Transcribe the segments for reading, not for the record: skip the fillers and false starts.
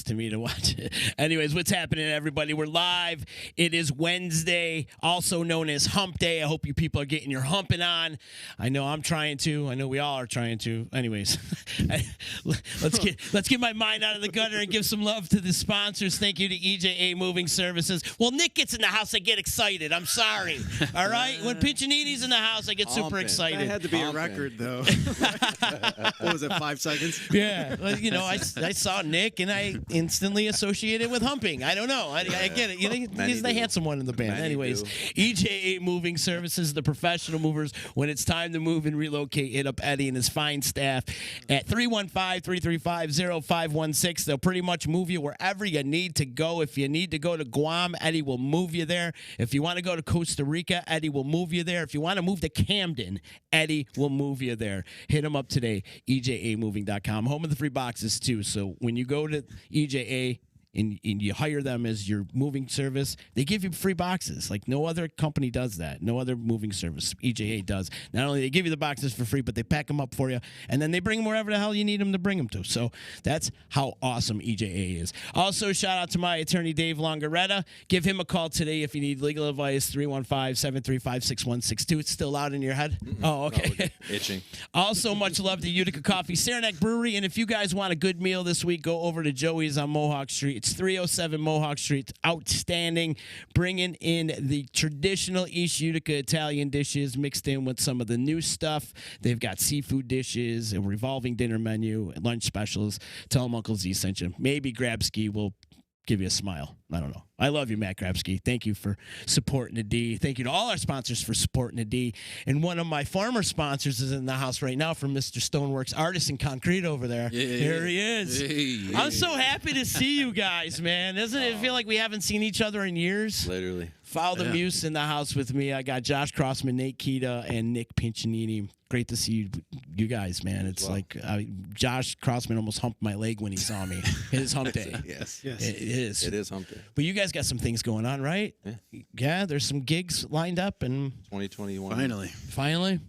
to me to watch it. Anyways, what's happening, everybody? We're live. It is Wednesday, also known as Hump Day. I hope you people are getting your humping on. I know I'm trying to. I know we all are trying to. Anyways, let's get my mind out of the gutter and give some love to the sponsors. Thank you to EJA Moving Services. Well, Nick gets in the house, I get excited. I'm sorry. All right? When Piccinini's in the house, I get super excited. That had to be a record, though. What was it, 5 seconds? Yeah. Well, you know, I saw Nick, and I instantly associated with humping. I don't know. I get it. You know, he's the handsome one in the band. Anyways, EJA Moving Services, the professional movers. When it's time to move and relocate, hit up Eddie and his fine staff at 315-335-0516. They'll pretty much move you wherever you need to go. If you need to go to Guam, Eddie will move you there. If you want to go to Costa Rica, Eddie will move you there. If you want to move to Camden, Eddie will move you there. Hit him up today, ejamoving.com. Home of the free boxes, too. So when you go to EJA and you hire them as your moving service, they give you free boxes. Like no other company does that. No other moving service. EJA does. Not only they give you the boxes for free, but they pack them up for you, and then they bring them wherever the hell you need them to bring them to. So that's how awesome EJA is. Also, shout out to my attorney, Dave Longaretta. Give him a call today if you need legal advice, 315-735-6162. It's still loud in your head? Mm-hmm. Oh, okay. No, itching. Also, much love to Utica Coffee, Saranac Brewery, and if you guys want a good meal this week, go over to Joey's on Mohawk Street. It's 307 Mohawk Street. Outstanding. Bringing in the traditional East Utica Italian dishes mixed in with some of the new stuff. They've got seafood dishes, a revolving dinner menu, lunch specials. Tell them Uncle Z sent you. Maybe Grabski will give you a smile. I don't know. I love you, Matt Grabski. Thank you for supporting the D. Thank you to all our sponsors for supporting the D. And one of my former sponsors is in the house right now from Mr. Stoneworks Artisan Concrete over there. Yeah. Here he is. Yeah. I'm so happy to see you guys, man. Doesn't it feel like we haven't seen each other in years? Literally. Follow the Muse in the house with me. I got Josh Crossman, Nate Kita, and Nick Piccinini. Great to see you guys, man. It's like Josh Crossman almost humped my leg when he saw me. It is hump day. Yes. It is. It is hump day. But you guys got some things going on, right? Yeah, there's some gigs lined up. And 2021. Finally?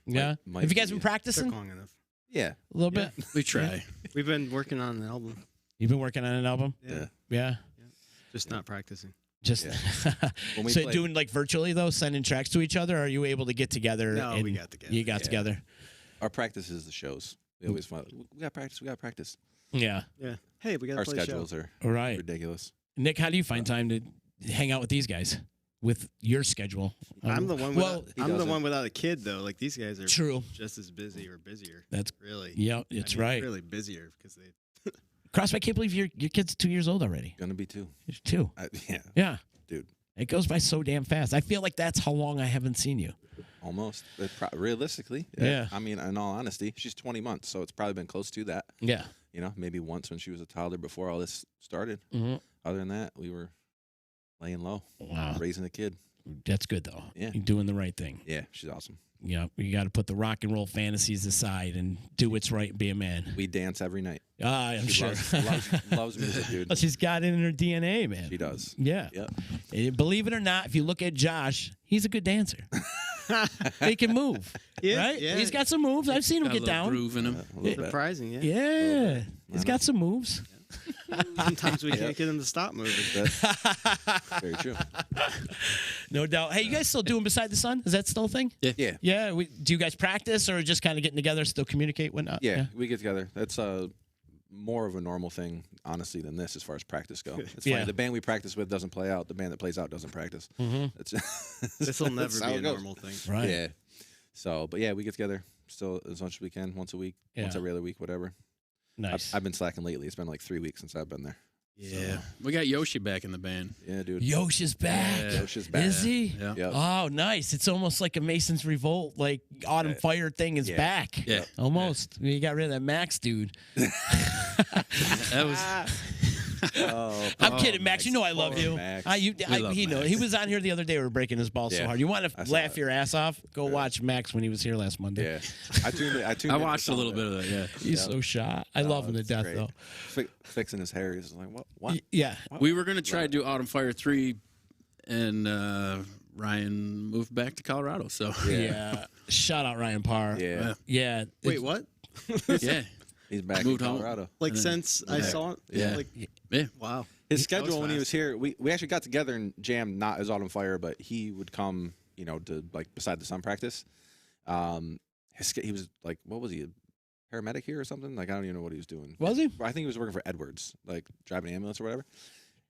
Yeah. Have you guys been practicing? Took long enough. Yeah. A little bit? We try. We've been working on an album. You've been working on an album? Yeah. Just not practicing. Just so doing like virtually though, sending tracks to each other. Or are you able to get together? No, we got together. You got together. Our practice is the shows. We always find we got practice. We got practice. Yeah. Hey, we got our play schedules show. are right. ridiculous. Nick, how do you find time to hang out with these guys with your schedule? I'm the one. I'm the one without a kid though. Like these guys are just as busy or busier. That's really. Yeah, it's right. Really busier because they. Cross, I can't believe your kid's 2 years old already. Gonna be 2. You're 2. Yeah. Dude. It goes by so damn fast. I feel like that's how long I haven't seen you. Almost. Realistically. Yeah. I mean, in all honesty, she's 20 months, so it's probably been close to that. Yeah. You know, maybe once when she was a toddler before all this started. Mm-hmm. Other than that, we were laying low. Wow. Raising a kid. That's good, though. Yeah. You're doing the right thing. Yeah, she's awesome. You got to put the rock and roll fantasies aside and do what's right and be a man. We dance every night. I'm sure. Loves music, dude. Well, she's got it in her DNA, man. She does. Yeah. Yep. And believe it or not, if you look at Josh, he's a good dancer. He can move, right? Yeah. He's got some moves. I've seen him get down. Groove in him. Surprising, Yeah. He's got some moves. Sometimes we can't get him to stop moving. Very true. No doubt. Hey, you guys still doing Beside the Sun? Is that still a thing? Yeah. Yeah. Do you guys practice or just kind of getting together, still communicate, whatnot? Yeah, we get together. That's more of a normal thing, honestly, than this as far as practice go. It's funny. The band we practice with doesn't play out. The band that plays out doesn't practice. Mm-hmm. This will never be a normal thing. Right. Yeah. So, but yeah, we get together still as much as we can, once a week, once every other week, whatever. Nice. I've been slacking lately. It's been like 3 weeks since I've been there. Yeah. We got Yoshi back in the band. Yeah, dude. Yoshi's back. Yeah. Yoshi's back. Is he? Yeah. Yep. Oh, nice. It's almost like a Mason's Revolt, like Autumn Fire thing is back. Yeah. Almost. You got rid of that Max dude. That was. I'm kidding, Max. You know I love you. Max. He knows. He was on here the other day. We were breaking his balls so hard. You want to laugh your ass off? Go watch Max when he was here last Monday. Yeah. I tuned I watched a little bit of that, yeah. He's so shot. I love him to death, great. though. Fixing his hair. He's like, what? Yeah. We were going to try to do Autumn Fire 3, and Ryan moved back to Colorado, so. Yeah. Shout out Ryan Parr. Yeah. Yeah. Wait, what? Yeah. He's back moved in home. Colorado. Like since I saw it. Yeah. Like, Yeah. wow. His schedule when he was here, we actually got together and jammed not as Autumn Fire, but he would come, to like Beside the Sun practice. He was like, what was he, a paramedic here or something? Like, I don't even know what he was doing. Was he? I think he was working for Edwards, like driving an ambulance or whatever.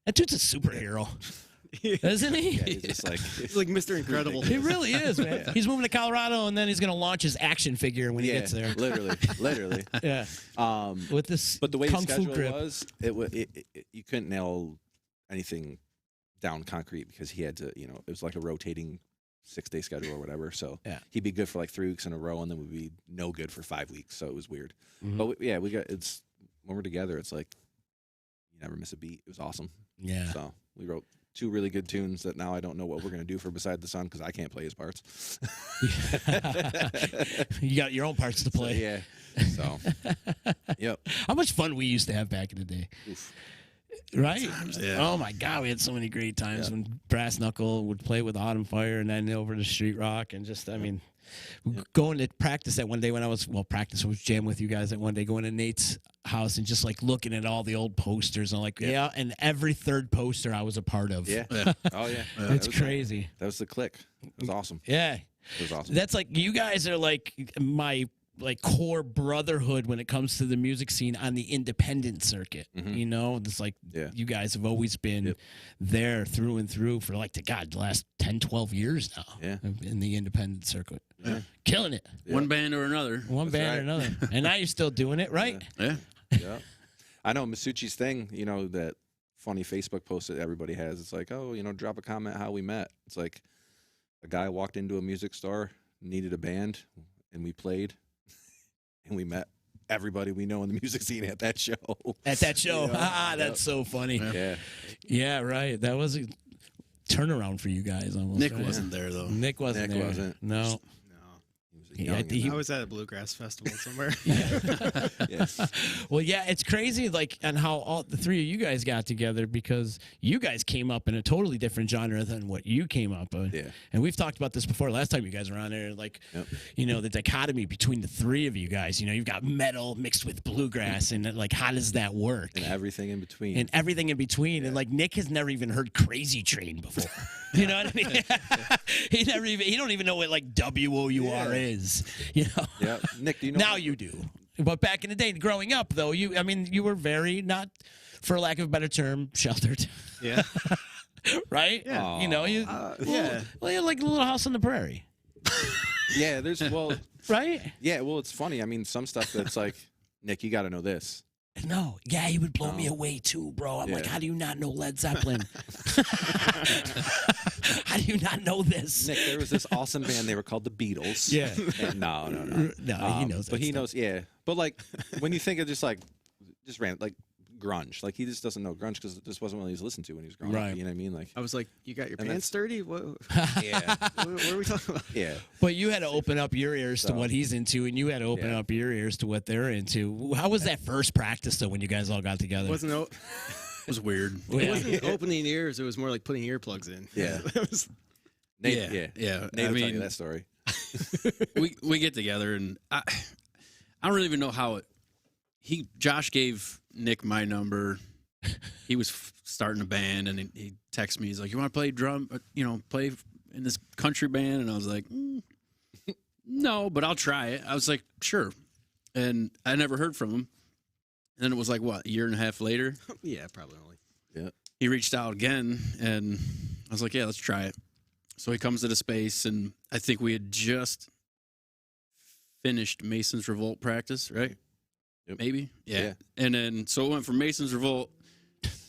That dude's a superhero. Isn't he? Yeah, he's just like he's like Mr. Incredible. He really is, man. He's moving to Colorado, and then he's going to launch his action figure when he gets there. literally. Yeah. But the way kung his fu schedule grip. was, you couldn't nail anything down concrete because he had to, it was like a rotating 6-day schedule or whatever. So he'd be good for like 3 weeks in a row, and then would be no good for 5 weeks. So it was weird. Mm-hmm. But when we're together, it's like you never miss a beat. It was awesome. Yeah. So we wrote 2 really good tunes that now I don't know what we're going to do for Beside the Sun because I can't play his parts. You got your own parts to play. So, yep. How much fun we used to have back in the day. Oof. Right? Yeah. Oh, my God. We had so many great times when Brass Knuckle would play with Autumn Fire and then over to Street Rock. And just, going to practice that one day when I was, jam with you guys that one day, going to Nate's house and just like looking at all the old posters. And and every third poster I was a part of. Yeah. Oh, yeah. It's crazy. That was the click. It was awesome. Yeah. It was awesome. That's like, you guys are like my core brotherhood when it comes to the music scene on the independent circuit. Mm-hmm. It's like you guys have always been there through and through for the last 10, 12 years now in the independent circuit. Yeah. Killing it. Yeah. One band or another. One band or another. And now you're still doing it, right? Yeah. Yeah. I know Masucci's thing, that funny Facebook post that everybody has. It's like, drop a comment how we met. It's like a guy walked into a music store, needed a band, and we played. And we met everybody we know in the music scene at that show. At that show. That's so funny. Yeah. Yeah, right. That was a turnaround for you guys almost. Nick right? wasn't there, though. Nick wasn't there. No. He I was at a bluegrass festival somewhere. Well, yeah, it's crazy, and how all the three of you guys got together because you guys came up in a totally different genre than what you came up with. Yeah. And we've talked about this before. Last time you guys were on there, the dichotomy between the three of you guys. You've got metal mixed with bluegrass, and how does that work? And everything in between. And Nick has never even heard Crazy Train before. You know what I mean? He don't even know what WOUR is. Yeah. Nick, do you know? Now you do. But back in the day, growing up, though, you were very, not for lack of a better term, sheltered. Yeah. Right? Yeah. Well, you're like a little house on the prairie. Yeah, right? Yeah, well, it's funny. Some stuff that's like, Nick, you got to know this. No, yeah, he would blow me away too, bro. I'm like, how do you not know Led Zeppelin? How do you not know this? Nick, there was this awesome band. They were called the Beatles. Yeah. And no. No, he knows. But he knows, yeah. But when you think of just grunge, he just doesn't know grunge because this wasn't what he was listening to when he was growing up. You know what I mean? I was like, you got your pants dirty? What? Yeah. What are we talking about? Yeah. But you had to open up your ears to what he's into, and you had to open up your ears to what they're into. How was that first practice, though, when you guys all got together? It was weird. It wasn't opening ears. It was more like putting earplugs in. Yeah. Nate, yeah. Nate will tell you that story. we get together, and I don't really even know how it. Josh gave Nick my number. He was starting a band, and he texted me. He's like, "You want to play drum? Play in this country band?" And I was like, "No, but I'll try it." I was like, "Sure," and I never heard from him. And then it was a year and a half later. Yeah, probably only. Yeah. He reached out again, and I was like, "Yeah, let's try it." So he comes to the space, and I think we had just finished Mason's Revolt practice, right? Yep. Maybe? Yeah. And then, so it went from Mason's Revolt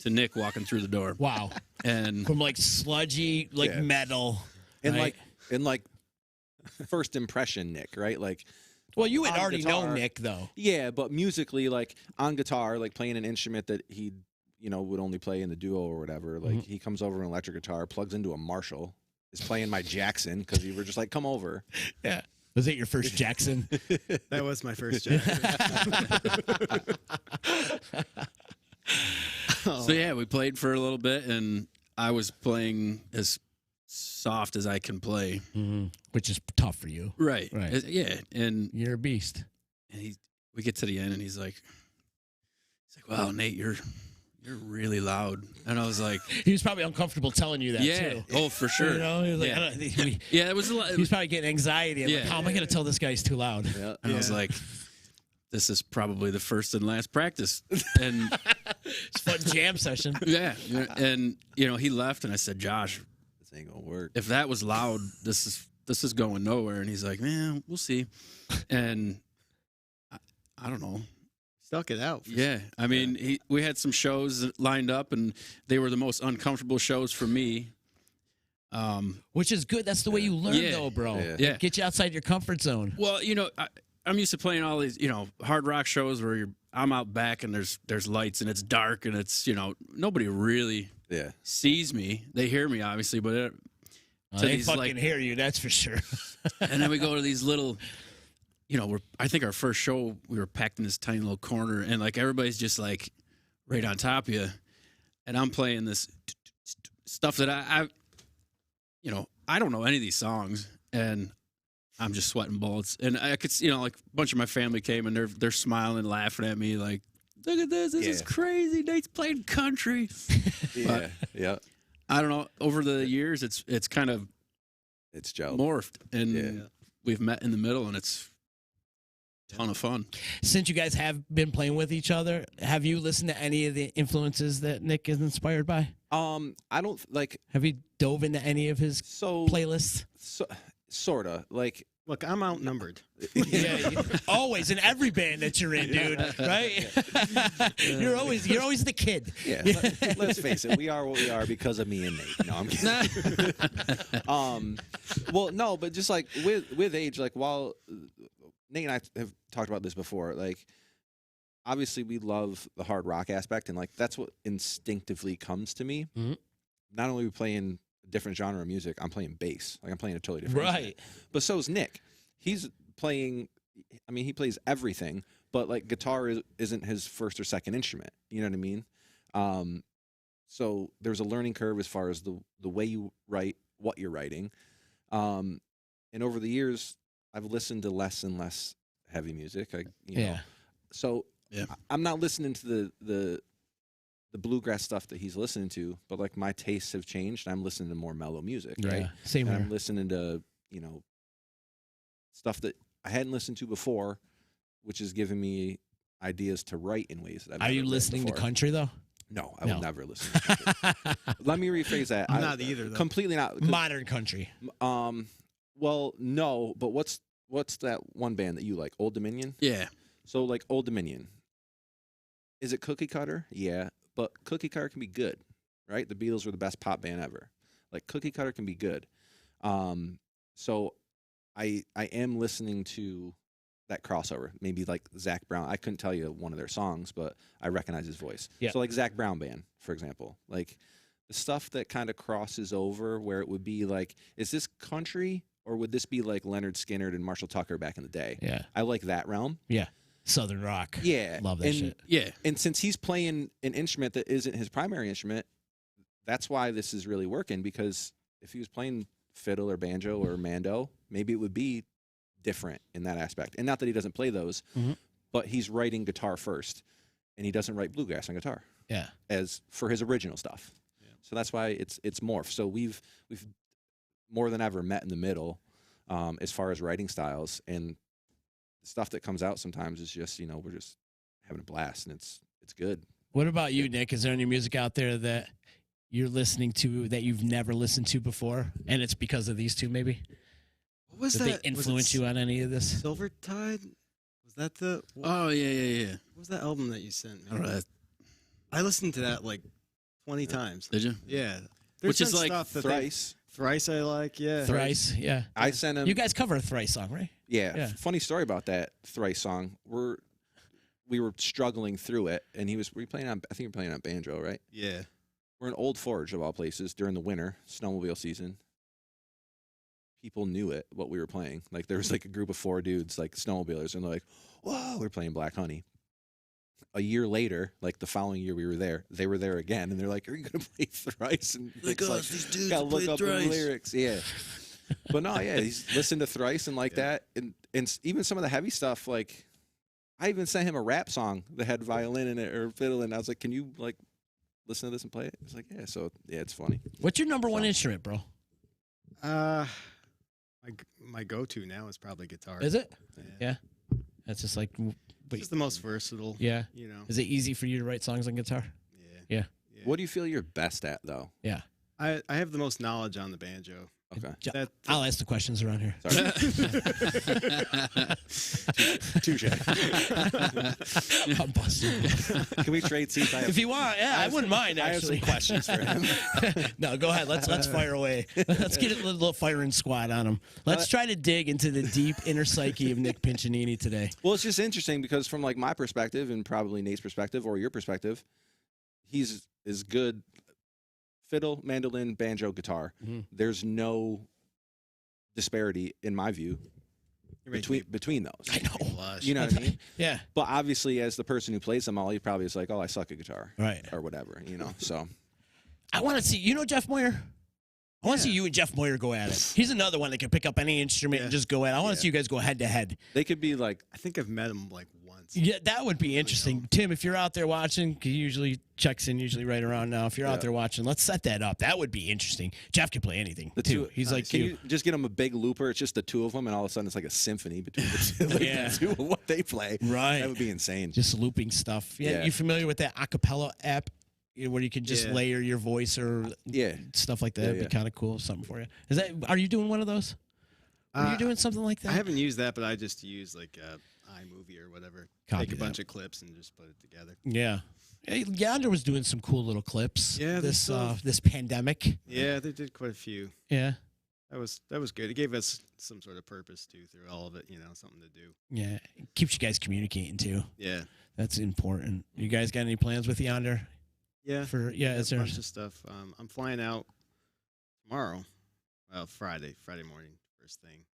to Nick walking through the door. Wow. And from sludgy, metal. And right? First impression, Nick, right? Well, you had already guitar, known Nick, though. Yeah, but musically, on guitar, playing an instrument that he, would only play in the duo or whatever. He comes over an electric guitar, plugs into a Marshall, is playing my Jackson because we were just come over. Yeah. Was it your first Jackson? That was my first Jackson. So, yeah, we played for a little bit, and I was playing as soft as I can play. Mm-hmm. Which is tough for you. Right. Right. Yeah. And you're a beast. And we get to the end, and he's like, "Wow, Nate, you're really loud." And I was like, he was probably uncomfortable telling you that too. Oh, for sure. You know, he was like, Yeah. I don't, Yeah, it was a lot. He's probably getting anxiety. Like, how am I going to tell this guy he's too loud? Yeah. And I was like, this is probably the first and last practice. And It's a fun jam session. yeah. And, you know, he left, and I said, Josh, This ain't gonna work. if that was loud, this is going nowhere. And he's like, man, we'll see. And I don't know. Stuck it out. Yeah. I mean, we had some shows lined up, and they were the most uncomfortable shows for me. Which is good. That's the way you learn, though, bro. Yeah. Get you outside your comfort zone. Well, you know, I'm used to playing all these, you know, hard rock shows where I'm out back and there's lights and it's dark and it's, you know, nobody really sees me. They hear me, obviously, but they fucking hear you, that's for sure. And then we go to these little, you know, I think our first show, we were packed in this tiny little corner, and like everybody's just like right on top of you. And I'm playing this stuff that I you know, I don't know any of these songs, and I'm just sweating bullets. And I could, you know, like a bunch of my family came, and they're smiling, laughing at me, like, look at this is crazy. Nate's playing country. Yeah, yeah. I don't know. Over the years, it's kind of gelled. morphed, and we've met in the middle, and it's a ton of fun. Since you guys have been playing with each other, have you listened to any of the influences that Nick is inspired by? I don't like. Have you dove into any of his playlists? Sorta. Like, look, I'm outnumbered. Always in every band that you're in, dude. Right? You're always the kid. Yeah. Let's face it, we are what we are because of me and Nate. No, I'm kidding. Well, no, but just like with age, like while Nate and I have talked about this before, like obviously we love the hard rock aspect, and like that's what instinctively comes to me. Mm-hmm. Not only are we playing a different genre of music, I'm playing bass. Like I'm playing a totally different instrument. But so is Nick. He's playing, I mean, he plays everything, but like guitar isn't his first or second instrument. You know what I mean? So there's a learning curve as far as the way you write, what you're writing. And over the years, I've listened to less and less heavy music. You know, so I'm not listening to the bluegrass stuff that he's listening to, but like my tastes have changed. I'm listening to more mellow music, right? Same here. I'm listening to, you know, stuff that I hadn't listened to before, which is giving me ideas to write in ways that I've Are you never listening before. to country though? No, I will never listen to country. Let me rephrase that. I'm not either, though. Completely not. Modern country. Well, no, but what's that one band that you like? Old Dominion? Yeah. So like Old Dominion. Is it cookie cutter? Yeah, but cookie cutter can be good, right? The Beatles were the best pop band ever. Like cookie cutter can be good. So I am listening to that crossover. Maybe like Zach Brown. I couldn't tell you one of their songs, but I recognize his voice. Yeah. So like Zach Brown band, for example. Like the stuff that kind of crosses over where it would be like, is this country or would this be like Leonard Skinner and Marshall Tucker back in the day? Yeah. I like that realm. Yeah. Southern rock. Yeah. Love that shit. Yeah. And since he's playing an instrument that isn't his primary instrument, that's why this is really working, because if he was playing fiddle or banjo or mando, maybe it would be different in that aspect. And not that he doesn't play those, but he's writing guitar first, and he doesn't write bluegrass on guitar. Yeah. As for his original stuff. Yeah. So that's why it's morphed. So we've more than ever met in the middle as far as writing styles, and the stuff that comes out sometimes is just, you know, we're just having a blast, and it's good. What about you, Nick? Is there any music out there that you're listening to that you've never listened to before, and it's because of these two, maybe? What was Did that? they influence you on any of this? Silver Tide? Was that the? Oh yeah. What was that album that you sent me? All right. I listened to that like 20 times. Did you? Yeah. Which is like stuff that Thrice. Thrice I like, yeah. Thrice, yeah. I sent him. You guys cover a Thrice song, right? Yeah. Funny story about that Thrice song. We were struggling through it, and were you playing on? I think you're playing on banjo, right? Yeah. We're in Old Forge of all places during the winter snowmobile season. People knew it, what we were playing. Like there was like a group of 4 dudes, like snowmobilers, and they're like, "Whoa, we're playing Black Honey." A year later, like the following year we were there, they were there again, and they're like, "Are you gonna play Thrice?" And like, it's these dudes gotta look play up Thrice. the lyrics, yeah. But no, yeah, he's listened to Thrice and like that, and even some of the heavy stuff, like I even sent him a rap song that had violin in it or fiddle, and I was like, "Can you like listen to this and play it?" He's like, "Yeah." So yeah, it's funny. What's your number one instrument, bro? My go-to now is probably guitar. Is it? Yeah. That's just like. It's just the most versatile. Yeah. You know. Is it easy for you to write songs on guitar? Yeah. What do you feel you're best at, though? Yeah. I have the most knowledge on the banjo. Okay. I'll ask the questions around here. Sorry. Touche. I'm busting. Can we trade seats? If you want, yeah, I wouldn't mind. Actually, I have some questions for him. No, go ahead. Let's fire away. Let's get a little firing squad on him. Let's try to dig into the deep inner psyche of Nick Piccinini today. Well, it's just interesting because from like my perspective and probably Nate's perspective or your perspective, he's as good. Fiddle, mandolin, banjo, guitar. Mm-hmm. There's no disparity, in my view, between those. I know. You know what I mean? Yeah. But obviously, as the person who plays them all, he probably is like, "Oh, I suck at guitar," right, or whatever. You know. So, I want to see. You know Jeff Moyer. I want to see you and Jeff Moyer go at it. He's another one that can pick up any instrument and just go at it. I want to see you guys go head to head. They could be like. I think I've met him like once. Yeah, that would be interesting. Tim, if you're out there watching, he usually checks in right around now. If you're out there watching, let's set that up. That would be interesting. Jeff can play anything, too. He's like can you just get him a big looper? It's just the two of them, and all of a sudden it's like a symphony between the two, the two of what they play. Right. That would be insane. Just looping stuff. Yeah. You familiar with that acapella app? Where you can just layer your voice or stuff like that. It'd be kind of cool. Something for you. Are you doing one of those? Are you doing something like that? I haven't used that, but I just use like iMovie or whatever. Take a bunch of clips and just put it together. Yeah. Yonder was doing some cool little clips. Yeah. This pandemic. Yeah, they did quite a few. Yeah. That was good. It gave us some sort of purpose too through all of it. You know, something to do. Yeah. It keeps you guys communicating too. Yeah. That's important. You guys got any plans with Yonder? Yeah. Is there a bunch of stuff? I'm flying out tomorrow. Well, Friday morning, first thing.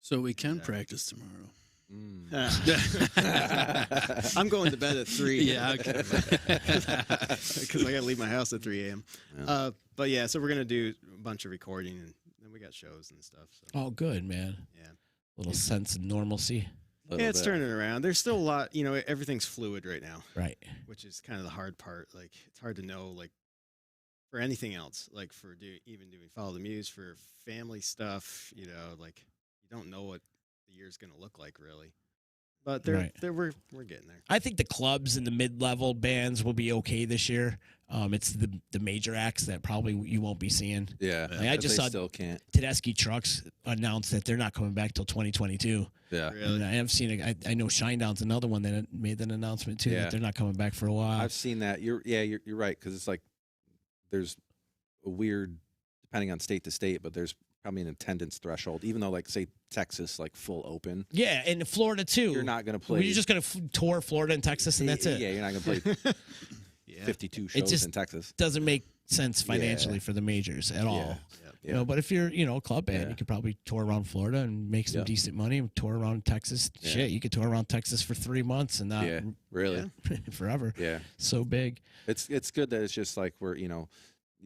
So we can practice tomorrow. I'm going to bed at 3. Yeah, okay. Because I got to leave my house at 3 a.m. Yeah. But yeah, so we're gonna do a bunch of recording, and then we got shows and stuff. So. Oh, good, man. Yeah. Little sense of normalcy. Yeah, it's turning around. There's still a lot, everything's fluid right now. Right. Which is kind of the hard part. Like, it's hard to know, like, for anything else, like for even doing Follow the Muse, for family stuff, like, you don't know what the year's going to look like, really. But we're getting there. I think the clubs and the mid-level bands will be okay this year. It's the major acts that probably you won't be seeing. Yeah, I just saw still can't. Tedeschi Trucks announced that they're not coming back till 2022. Yeah, really? And I have seen it. I know Shinedown's another one that made an announcement too that they're not coming back for a while. I've seen that. You're right, because it's like there's a weird, depending on state to state, but there's probably an attendance threshold, even though, like, say Texas, like full open. Yeah, and Florida too. You're not going to play. You're just going to tour Florida and Texas, and that's it. Yeah, you're not going to play 52 shows in Texas. Doesn't make sense financially for the majors at all. Yeah. But if you're, a club band, you could probably tour around Florida and make some decent money. And tour around Texas. Yeah. Shit, you could tour around Texas for 3 months and not really forever. Yeah, so big. It's good that it's just like we're, you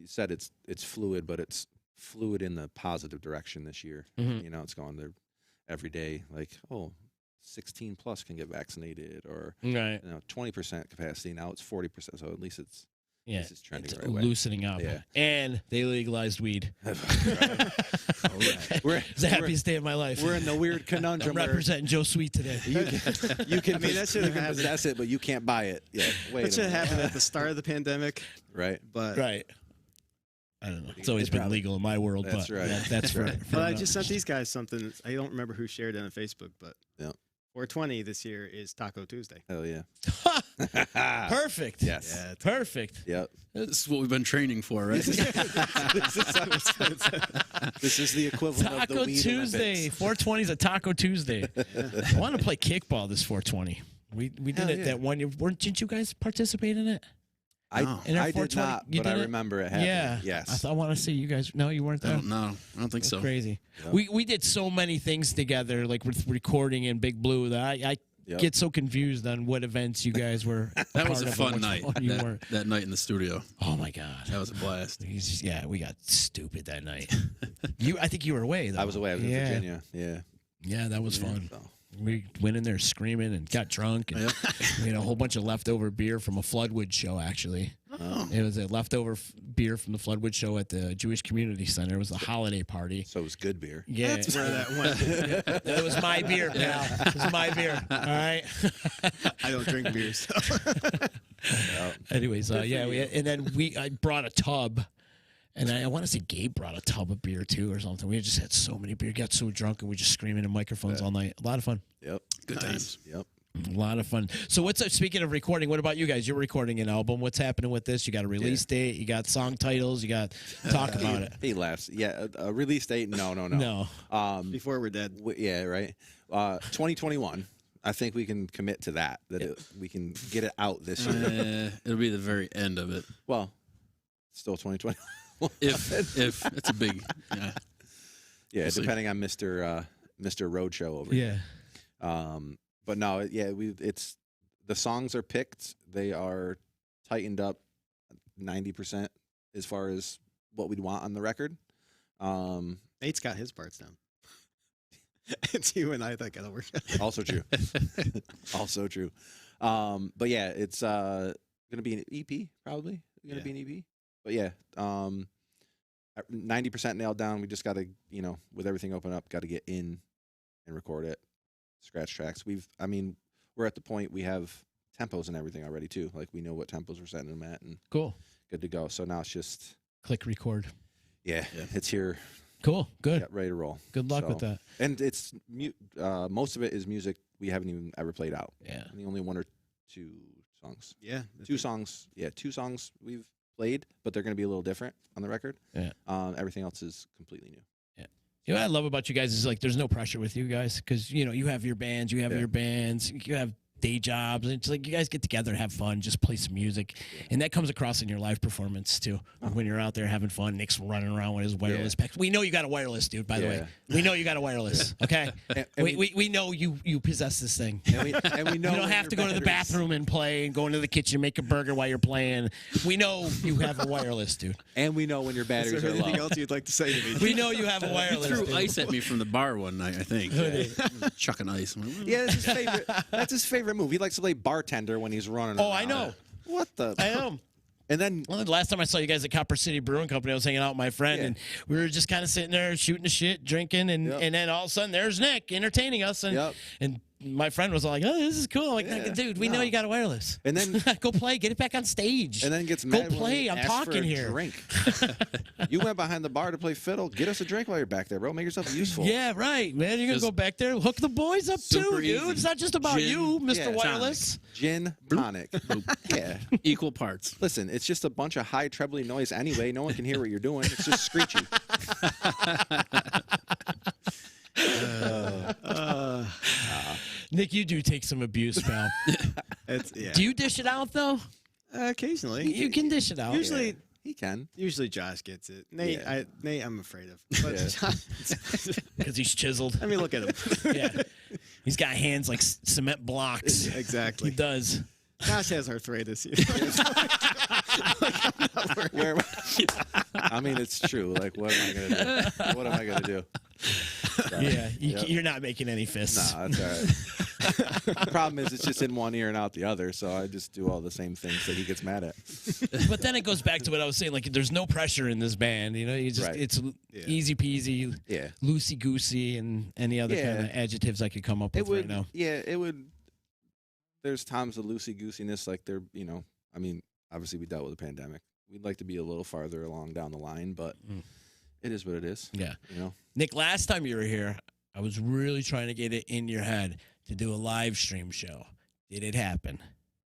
said it's fluid, but it's fluid in the positive direction this year. Mm-hmm. It's going there every day. Like, 16 plus can get vaccinated, or 20% capacity. Now it's 40%. So at least it's trending it's the right way. Loosening up. Yeah. And they legalized weed. Right. It's the happiest day of my life. We're in the weird conundrum. I'm representing Joe Sweet today. You can that should have happened. Possess it, but you can't buy it. Yeah, that should have happened at the start of the pandemic. Right. But right. I don't know. It's always been legal in my world. That's but right. That's for. But I just sent these guys something. I don't remember who shared it on Facebook, but 420 this year is Taco Tuesday. Hell yeah. Perfect. Yes. Yeah, perfect. Yep. This is what we've been training for, right? This is the equivalent of the Taco weed Tuesday. Olympics. 420 is a Taco Tuesday. I want to play kickball this 420. We did it that one year. Didn't you guys participate in it? I did not, but I remember it happening. Yeah. Yes. I want to see you guys. No, you weren't there? No, I don't think so. Crazy. Yep. We did so many things together, like with recording in Big Blue, that I get so confused on what events you guys were. That was a part of fun night. That night in the studio. Oh my God. That was a blast. We got stupid that night. I think you were away though. I was away. I was in Virginia. Yeah. Yeah, that was fun. So, We went in there screaming and got drunk, and we had a whole bunch of leftover beer from a Floodwood show. Actually, it was a leftover beer from the Floodwood show at the Jewish Community Center. It was a holiday party. So it was good beer. Yeah, That's where that went. it was my beer, pal. It was my beer. All right. I don't drink beer, so. Anyways, and then I brought a tub. And I want to say Gabe brought a tub of beer too or something. We just had so many beer, got so drunk, and we just screaming in microphones all night. A lot of fun. Yep. Good times. Yep. A lot of fun. So speaking of recording, what about you guys? You're recording an album. What's happening with this? You got a release date? You got song titles? You got talk about it. He laughs. Yeah, a release date? No. No. Before we're dead. Yeah, right. 2021. I think we can commit to that. We can get it out this year. It'll be the very end of it. Well, still 2020. If it's a big, yeah, We'll see. depending on Mr. Roadshow over Yeah. here. But no, it's the songs are picked. They are tightened up 90% as far as what we'd want on the record. Nate's got his parts down. It's you and I that gotta work out. Also true. Also true. But yeah, it's gonna be an EP probably. Be an EP. But yeah, 90% nailed down. We just got to, with everything open up, got to get in and record it, scratch tracks. We're at the point we have tempos and everything already too. Like we know what tempos we're setting them at and Cool. good to go. So now it's just, Click record. it's here, Cool. Good. ready to roll. Good luck with So- that. And it's most of it is music we haven't even ever played out. Yeah. I think only one or two songs. Yeah. Two songs. Yeah, two songs we've played, but they're going to be a little different on the record. Yeah. Everything else is completely new. You know what I love about you guys is like there's no pressure with you guys because you have your bands, you have day jobs. It's like you guys get together and have fun, just play some music, and that comes across in your live performance too. When you're out there having fun, Nick's running around with his wireless pack. We know you got a wireless, dude. By the way, we know you got a wireless. Okay, And we know you possess this thing. And we know You don't have to go to the bathroom and play and go into the kitchen and make a burger while you're playing. We know you have a wireless, dude. And we know when your Is batteries there are anything low. else you'd like to say to me? We know you have a wireless. threw dude. ice at me from the bar one night. I think. Chucking ice. I'm like, Yeah, that's his favorite. That's his favorite move. He likes to play bartender when he's running. Oh, around. I know. What the? I am. And then Well, the last time I saw you guys at Copper City Brewing Company, I was hanging out with my friend, and we were just kind of sitting there shooting the shit, drinking, and then all of a sudden there's Nick entertaining us, and my friend was like, "Oh, this is cool." I'm like, dude, we know you got a wireless. And then go play, get it back on stage. and then gets Go mad. when play, we I'm ask for talking a here. Drink. You went behind the bar to play fiddle. Get us a drink while you're back there, bro. Make yourself useful. Yeah, right, man. You're gonna Just go back there, hook the boys up too, super dude. easy. It's not just about Gin, you, Mr. yeah, Wireless. Gin tonic. Yeah. equal parts. Listen, it's just a bunch of high trebly noise anyway. No one can hear what you're doing. It's just screechy. Nick, you do take some abuse, pal. Do you dish it out though? Occasionally. You can dish it out. Usually, He can. usually Josh gets it. Nate, Yeah. Nate, I'm afraid of. But because he's chiseled. I mean, look at him. Yeah, he's got hands like cement blocks. He Exactly. does. Josh has arthritis. Where, I mean, it's true. Like, what am I gonna do? What am I gonna do? So, Yeah, yep. you're not making any fists. Nah, that's all right. Problem is, it's just in one ear and out the other. So I just do all the same things that he gets mad at. But then it goes back to what I was saying. Like, there's no pressure in this band. You just Right. it's easy peasy, Yeah. loosey goosey, and any other kind of adjectives I could come up with right now. Yeah, it would. There's times of loosey goosiness, like there. I mean, obviously we dealt with a pandemic. We'd like to be a little farther along down the line, but it is what it is. Yeah. You know. Nick, last time you were here, I was really trying to get it in your head to do a live stream show. Did it happen?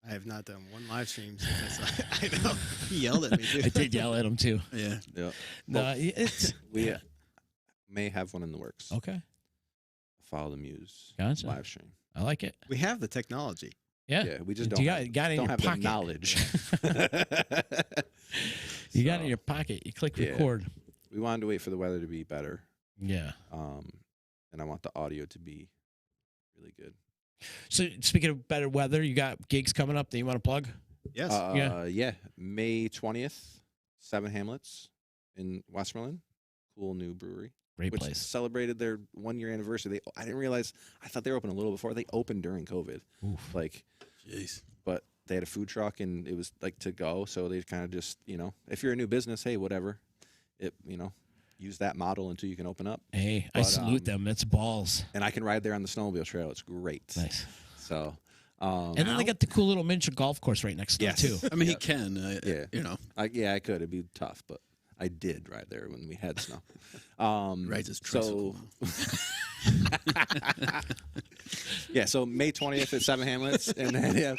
I have not done one live stream since I know. He yelled at me, too. I did yell at him too. Yeah. Yeah. No, it's We may have one in the works. okay. Follow the Muse Gotcha. live stream. I like it. We have the technology. Yeah. Yeah, we just Do don't. you have, got it in don't your have pocket. the knowledge. You got it So, in your pocket. You click yeah. record. We wanted to wait for the weather to be better, Yeah. and I want the audio to be really good. So speaking of better weather, you got gigs coming up that you want to plug? Yes. Yeah. May 20th, 7 Hamlets in Westmoreland. Cool new brewery. Great which place. celebrated their 1 year anniversary. I didn't realize. I thought they were open a little before. They opened during COVID. Oof. Like, Jeez. but they had a food truck and it was like to go. So they kind of just, if you're a new business, hey, whatever, use that model until you can open up. Hey, I But, salute them. That's balls. And I can ride there on the snowmobile trail. It's great. Nice. So, And then they got the cool little miniature golf course right next door Yes. too. I mean, he can. Yeah. I I could. It'd be tough, but I did ride there when we had snow. rides his tricycle. Yeah, so May 20th at 7 Hamlets, and then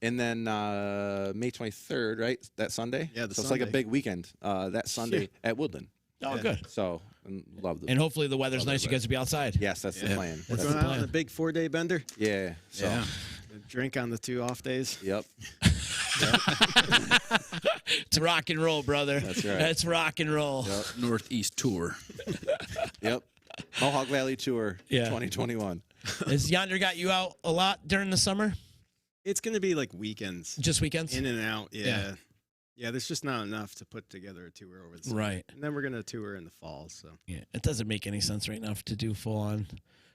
and then May 23rd, right? That Sunday. Yeah, the so it's like a Sunday. big weekend. That Sunday at Woodland. Oh, Yeah. good. So love the. And hopefully the weather's Love nice. You everybody. guys will be outside. Yes, that's the Yeah. plan. We're That's going the out plan. on a big 4-day bender. Yeah. So. Yeah. Drink on the 2 off days. Yep. It's rock and roll, brother. That's right. That's rock and roll. Yep. Northeast tour. Yep. Mohawk Valley Tour Yeah. 2021. Has Yonder got you out a lot during the summer? It's going to be like weekends, Just weekends? in and out. Yeah. Yeah. Yeah, there's just not enough to put together a tour over the summer. Right. And then we're going to tour in the fall. So Yeah. It doesn't make any sense right now to do full on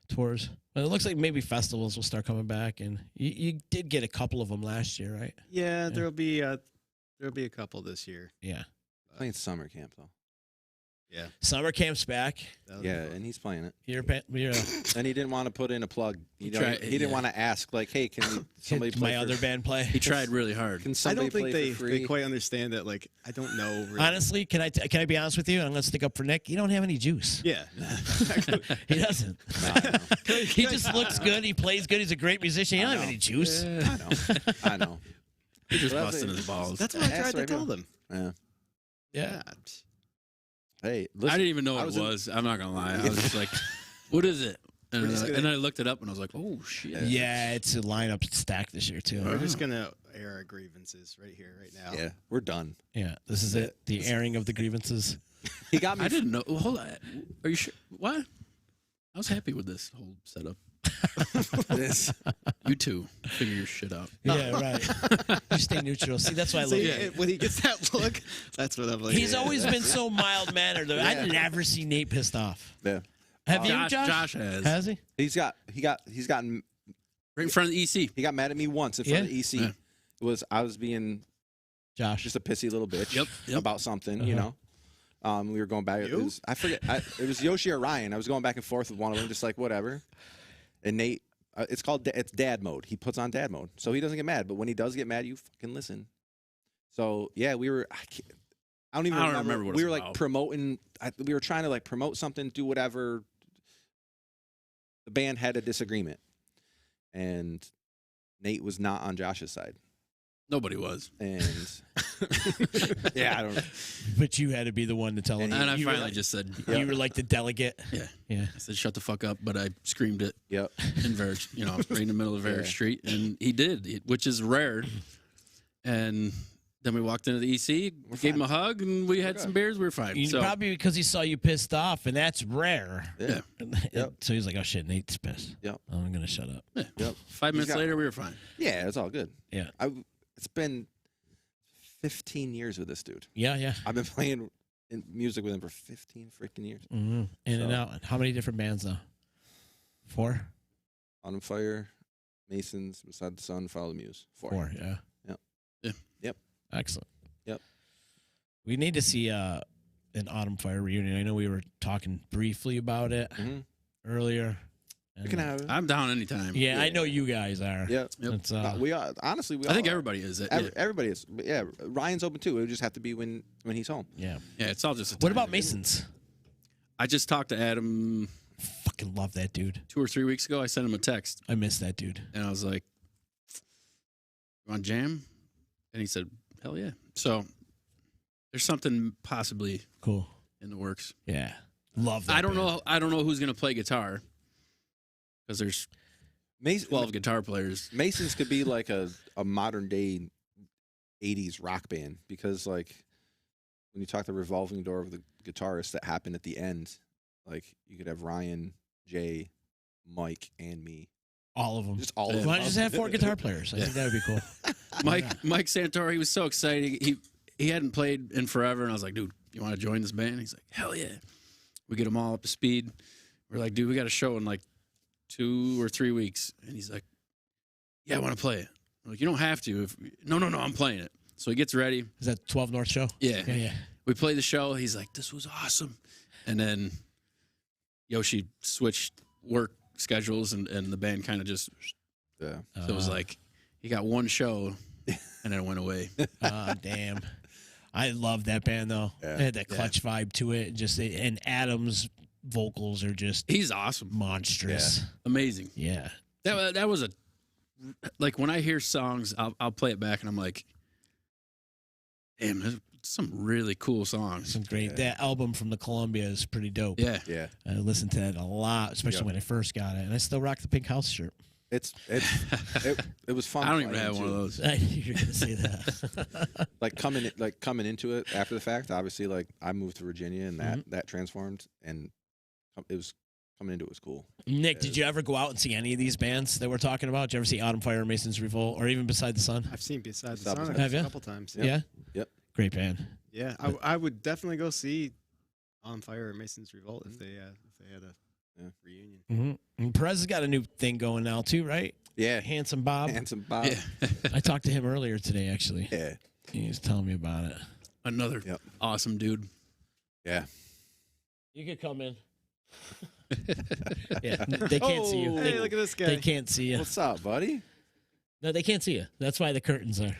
tours. But it looks like maybe festivals will start coming back, and you did get a couple of them last year, right? yeah, there'll be a couple this year. Yeah. Playing summer camp though. Yeah. Summer camp's back. That'll be Yeah, fun. and he's playing it. You're And he didn't want to put in a plug. He tried- didn't yeah. want to ask, like, hey, can somebody Can play my for, other band play? He tried really hard. Can I somebody don't think play they, for free? they quite understand that. Like, I don't know. Really. Honestly, can I be honest with you? I'm gonna stick up for Nick. You don't have any juice. Yeah. He doesn't. No, I know. He just looks good. He plays good. He's a great musician. You don't have know. any juice. I know. I know. He just Well, busting that's- his balls. That's what I That's tried to right, tell bro. them. Yeah. Yeah. Hey, I listen. didn't even know what I was it in- was. I'm not gonna lie. I was just like, "What is it?" And, We're just and gonna- then I looked it up, and I was like, "Oh shit!" Yeah, it's a lineup stacked this year too. We're just gonna air our grievances right here, right now. Yeah, we're done. Yeah, this is it. The airing of the grievances. He got me. I didn't know. Well, hold on. Are you sure? What? I was happy with this whole setup. this. You two figure your shit out. Yeah, right. You stay neutral. See, that's why I love See, you. when he gets that look, that's what I'm like. He's yeah. always been so mild mannered. I Yeah. never see Nate pissed off. Yeah. Have you, Josh, Josh? Josh has. Has he? He's gotten Right in front of the EC. he got mad at me once in front of Yeah? EC. Yeah. I was being Josh. just a pissy little bitch Yep. about something, you know. We were going back. It You? was, I forget. It was Yoshi or Ryan. I was going back and forth with one of them, just like whatever. And Nate, it's dad mode. He puts on dad mode, so he doesn't get mad. But when he does get mad, you fucking listen. So yeah, we were. I don't even remember. what we it's were like about. promoting. We were trying to like promote something, do whatever. The band had a disagreement, and Nate was not on Josh's side. Nobody was. And yeah, I don't know. But you had to be the one to tell him. And I you were finally like- just said, You were like the delegate. Yeah. Yeah. I said, "Shut the fuck up!" But I screamed it Yep. in Verge, right in the middle of Verge Yeah. Street, and he did, which is rare. And then we walked into the EC, gave him a hug, and we had good. some beers. We were fine. You- So Probably because he saw you pissed off, and that's rare. Yeah. Yep. So he's like, "Oh shit, Nate's pissed. Yep. I'm gonna shut up." yeah. Yep. 5 minutes got- later, we were fine. Yeah, it's all good. Yeah. It's been 15 years with this dude. Yeah, yeah. I've been playing music with him for 15 freaking years. Mm-hmm. In and So- out. How many different bands now? 4? On Fire, Masons, Beside the Sun, Follow the Muse. 4. 4. Yeah. Yep. Yeah. Yep. Excellent. Yep. We need to see an Autumn Fire reunion. I know we were talking briefly about it Mhm. earlier. We can have it. I'm down anytime. Yeah, I Yeah. know you guys are. Yeah. Yep. It's, We are honestly. We I think all are. everybody is. Everybody is. But yeah, Ryan's open too. It would just have to be when he's home. yeah. Yeah, it's all just. A What about timing. Masons? I just talked to Adam Fucking love that dude. 2 or 3 weeks ago. I sent him a text, I miss that dude. and I was like, "You want to jam?" And he said, "Hell yeah!" So there's something possibly Cool. in the works. Yeah. Love that. I don't band. know. I don't know who's gonna play guitar because there's 12 guitar players. Masons could be like a modern day 80s rock band because like when you talk the revolving door of the guitarists that happened at the end, like you could have Ryan, Jay, Mike, and me. All of them. Just all Yeah. of them. Why don't you just have 4 guitar players? I think that would be cool. Mike Santori, he was so excited. He hadn't played in forever, and I was like, "Dude, you want to join this band? He's like, hell yeah. We get them all up to speed. We're like, dude, we got a show in like 2 or 3 weeks. And he's like, yeah, I want to play it. I'm like, you don't have to. No, I'm playing it. So he gets ready. Is that 12 North show? Yeah. Yeah. We play the show. He's like, this was awesome. And then Yoshi switched work schedules, and the band kind of just, Yeah. so it was like, he got one show, and then it went away. Damn. I love that band, though. Yeah. It had that clutch vibe to it. And Adam's vocals are just He's awesome. monstrous. Amazing. Yeah. That was like when I hear songs, I'll play it back, and I'm like, damn, there's some really cool songs. Some great. That album from the Columbia is pretty dope. Yeah. Yeah. I listened to that a lot, especially when I first got it. And I still rock the Pink House shirt. It was fun. I don't even playing, have one of too. those. I knew you were going to say that. coming into it after the fact. Obviously, like I moved to Virginia, and that transformed, and it was coming into it was cool. Nick, did you ever go out and see any of these bands that we're talking about? Did you ever see Autumn Fire, Mason's Revolt, or even Beside the Sun? I've seen Beside the Beside the Sun Sun. Have a ya? couple times. Yeah. Yep. Great band. Yeah, I would definitely go see On Fire or Mason's Revolt if they had a reunion. Mm-hmm. And Perez has got a new thing going now too, right? Yeah. Handsome Bob. Handsome Bob. Yeah. I talked to him earlier today, actually. Yeah. He was telling me about it. Another awesome dude. Yeah. You could come in. Yeah, they can't see you. Hey, look at this guy. They can't see you. What's up, buddy? No, they can't see you. That's why the curtains are.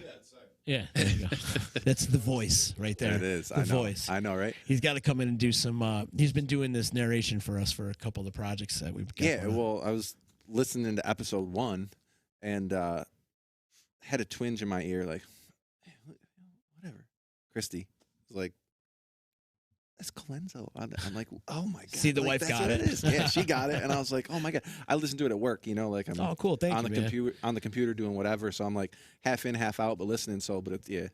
Yeah, there you go. That's the voice right there. It is. The I know. voice. I know, right? He's got to come in and do some. He's been doing this narration for us for a couple of the projects that we've got. Yeah. going on. Well, I was listening to episode 1, and had a twinge in my ear, like, hey, whatever. Christy was like, that's Colenso. I'm like, oh my god. See, the like, wife that's got what it. is. Yeah, she got it, and I was like, oh my god. I listened to it at work, like I'm Oh, cool. Thank on you, the man. on the computer doing whatever. So I'm like half in, half out, but listening. So, but the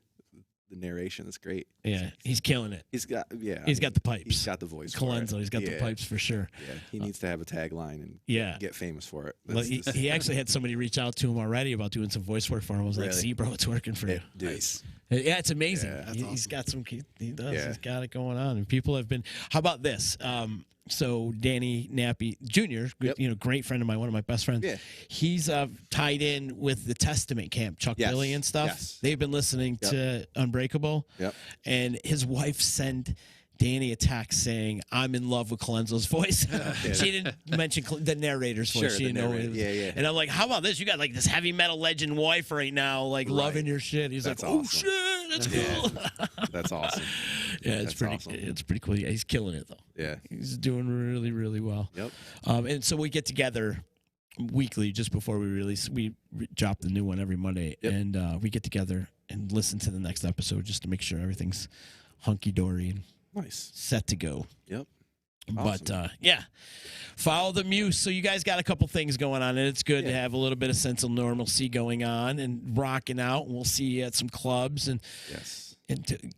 narration is great. Yeah, he's killing it. He's got He's got the pipes. He's got the voice. for it. Colenso. He's got the Yeah. pipes for sure. Yeah, he needs to have a tagline and Yeah. get famous for it. Well, he actually had somebody reach out to him already about doing some voice work for him. I was like, Really? see, bro, it's working for you. Dude. Nice. Yeah, it's amazing. Yeah, that's He's got some. He does. Yeah. He's got it going on, and people have been. How about this? So Danny Nappy Jr., Yep. great friend of mine, one of my best friends. Yeah. He's tied in with the Testament camp, Chuck Yes. Billy and stuff. Yes. They've been listening to Unbreakable. Yep. And his wife sent Danny a text saying, "I'm in love with Colenso's voice." She didn't mention the narrator's voice. Sure, She the didn't know it narrator. was. Yeah. And I'm like, how about this? You got like this heavy metal legend wife right now, like loving your shit. He's That's like, oh awesome. shit, that's cool. That's awesome. Yeah, it's That's pretty. awesome. It's pretty cool. Yeah, he's killing it though. Yeah. He's doing really, really well. Yep. And so we get together weekly just before we release. We drop the new one every Monday, Yep. and we get together and listen to the next episode just to make sure everything's hunky dory and Nice. set to go. Yep. But Awesome. yeah, follow the Muse. So you guys got a couple things going on, and it's good to have a little bit of sense of normalcy going on and rocking out. And we'll see you at some clubs and. Yes.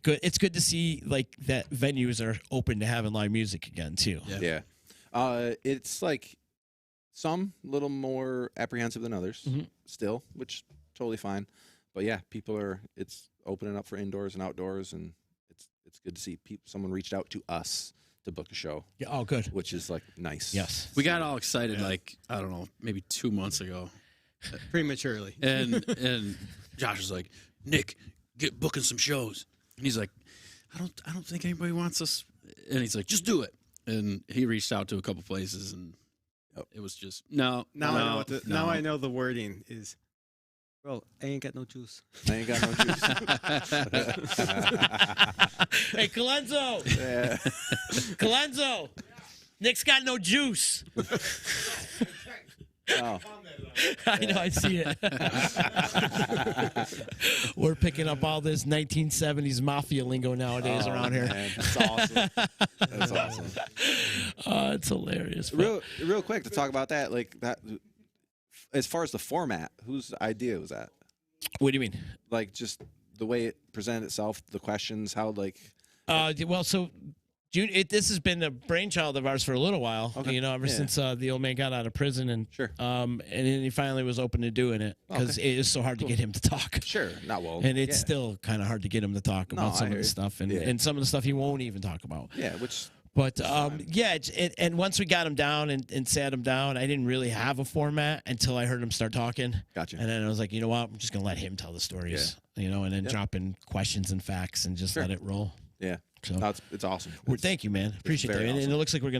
Good. It's good to see like that venues are open to having live music again too. Yeah. Yeah. It's like some little more apprehensive than others Mhm. still, which totally fine. But yeah, it's opening up for indoors and outdoors, and it's good to see someone reached out to us to book a show, Yeah, oh, good. which is like nice. Yes. We got all excited like, I don't know, maybe 2 months ago. Prematurely. And Josh was like, Nick, get booking some shows. And he's like, I don't think anybody wants us. And he's like, just do it. And he reached out to a couple places, and it was just no. Now no, I know what no. now I know the wording is. Well, I ain't got no juice. I ain't got no juice. Hey, Colenso. Yeah. Colenso. Nick's got no juice. Oh. I know. I see it. We're picking up all this 1970s mafia lingo nowadays around here. Man, that's awesome. That's awesome. It's hilarious. But Real quick to talk about that, like that. As far as the format, whose idea was that? what do you mean? Like just the way it presented itself, the questions, how like. Well, so This has been a brainchild of ours for a little while. Okay. You know, ever Yeah. since the old man got out of prison, and Sure. and then he finally was open to doing it because it is so hard to get him to talk. Sure. Not well. And it's yeah. still kind of hard to get him to talk No, about I some of hear the you. stuff, and, Yeah. and some of the stuff he won't even talk about. Yeah, which But and once we got him down and sat him down, I didn't really have a format until I heard him start talking. Gotcha. And then I was like, you know what? I'm just gonna let him tell the stories, you know, and then drop in questions and facts and just let it roll. Yeah. So No, it's awesome. well, thank you, man. Appreciate that. very And awesome. it looks like we're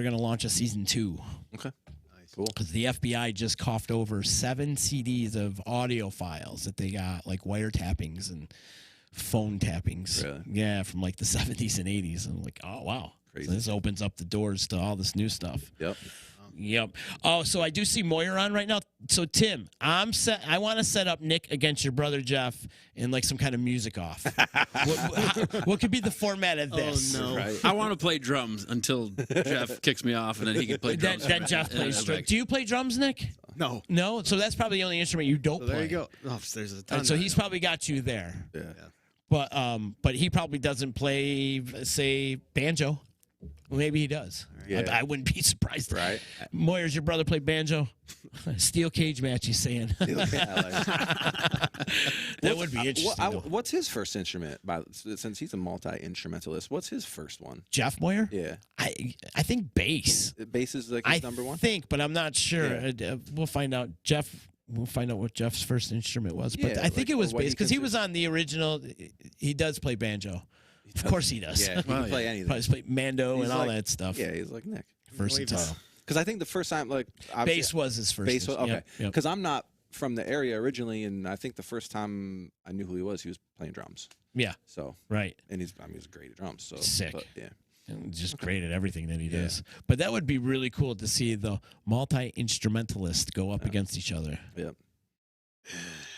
gonna launch a season 2 Okay. Nice. Cool. because the FBI just coughed over 7 CDs of audio files that they got, like wiretappings and phone tappings. Really? Yeah, from like the 70s and 80s. And I'm like, oh wow. Crazy. So this opens up the doors to all this new stuff. Yep. Yep. Oh, so I do see Moyer on right now. So Tim, I want to set up Nick against your brother Jeff in like some kind of music off. what could be the format of this? Oh, no. Right. I want to play drums until Jeff kicks me off, and then he can play drums. Then Jeff plays drums. Do you play drums, Nick? No. No. So that's probably the only instrument you don't So play. there you go. Oh, there's a ton. And so that I he's don't. probably got you there. Yeah. But he probably doesn't play, say, banjo. Well, maybe he does. Yeah. I wouldn't be surprised. Right. Moyer's your brother play banjo? Steel cage match, he's saying. That would be interesting. though. What's his first instrument? Since he's a multi-instrumentalist, what's his first one? Jeff Moyer? Yeah. I think bass. Bass is like his number one? I think, but I'm not sure. Yeah. We'll find out. We'll find out what Jeff's first instrument was. But Yeah, I think like, it was or what he bass because he was on the original. He does play banjo. Of course he does. Yeah, he can play anything. Probably play Mando He's and all like- that stuff. Yeah, he's like Nick. Versatile. Because I think the first time, like, obviously- Bass was his first. bass was okay. Yep, yep. Because I'm not from the area originally, and I think the first time I knew who he was playing drums. Yeah, So, right. and he's great at drums. So Sick. But, yeah. And just great at everything that he Yeah. does. But that would be really cool to see the multi-instrumentalist go up against each other. Yep.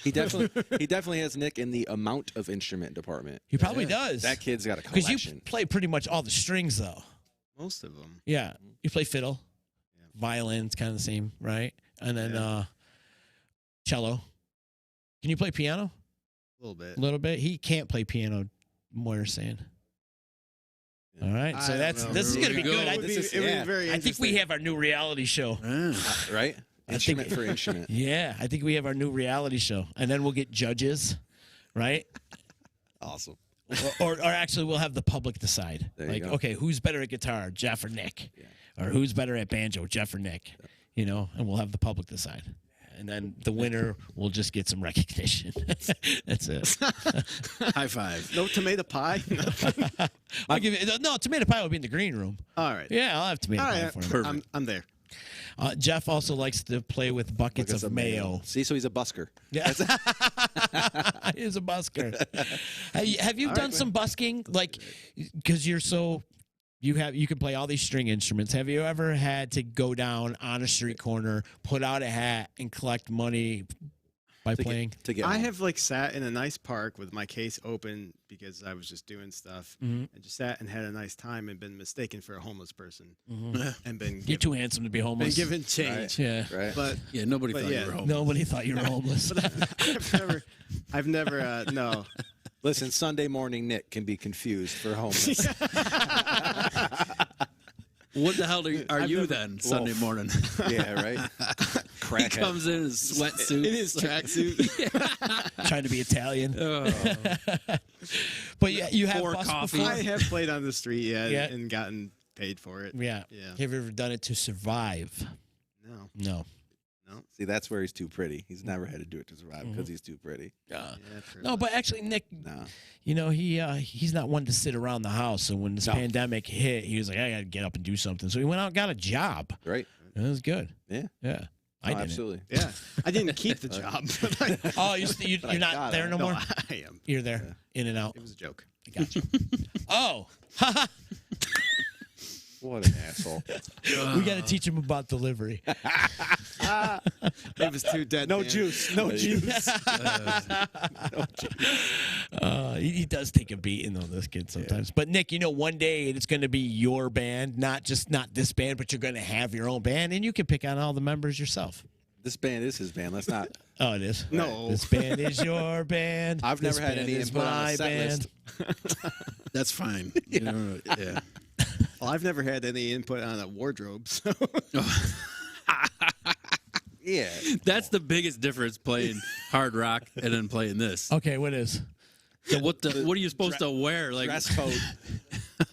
He definitely has Nick in the amount of instrument department. He probably does. That kid's got a Because collection. you play pretty much all the strings, though. Most of them. Yeah. You play fiddle. Yeah. Violin's kind of the same, right? And then cello. Can you play piano? A little bit. A little bit. He can't play piano, Moyer's saying. Yeah. All right. So this is There going to we be go. good. It would be, This is- it would yeah. be very I think we interesting. have our new reality show. Right? I Instrument think- for instrument. Yeah, I think we have our new reality show. And then we'll get judges, right? Awesome. or actually, we'll have the public decide. There you Like, go. okay, who's better at guitar, Jeff or Nick? Yeah. Or who's better at banjo, Jeff or Nick? You know, and we'll have the public decide. And then the winner will just get some recognition. That's it. High five. No tomato pie. I'll give you no tomato pie will be in the green room. All right. Yeah, I'll have tomato All pie right. for him. I'm there. Jeff also likes to play with buckets of mayo. See, so he's a busker. Yeah, he's a busker. Have you done some busking? Like, because you're so you can play all these string instruments. Have you ever had to go down on a street corner, put out a hat, and collect money by playing? To get I home. have like sat in a nice park with my case open because I was just doing stuff and just sat and had a nice time and been mistaken for a homeless person and been You're too handsome to be been homeless. given change. Yeah. Right. But Yeah, nobody But thought yeah. you were home. Nobody thought you were homeless. I've never no. Listen, Sunday morning Nick can be confused for homeless. What the hell are you then Sunday Wolf. morning? Yeah, right. He Crackhead. comes in his sweatsuit. In his tracksuit. Trying to be Italian. Oh. But yeah, you have Pour busked coffee. before? I have played on the street, Yeah. and gotten paid for it. Yeah. Yeah. Have you ever done it to survive? No. No. See, that's where he's too pretty. He's never had to do it to survive because he's too pretty. Yeah, true. No, but actually, Nick, No. you know, he's not one to sit around the house. So when this No. pandemic hit, he was like, I got to get up and do something. So he went out and got a job. Right? And it was good. Yeah. Yeah. I No, didn't. absolutely. Yeah, I didn't keep the job. But Oh, you're not got there it. no more? I am. You're there, in and out. It was a joke. I got you. Oh, What an asshole. we got to teach him about delivery. It was too dead. No man. juice. No juice. He does take a beating though, this kid sometimes. But Nick, you know, one day it's going to be your band, not this band, but you're going to have your own band, and you can pick on all the members yourself. This band is his band. Let's not. Oh, it is. No. This band is your band. I've This never had band any is input on my a set band. list. That's fine. You know, yeah. Well, I've never had any input on a wardrobe, so Yeah. That's the biggest difference playing hard rock and then playing this. Okay, what is? So what are you supposed to wear? Like Dress code.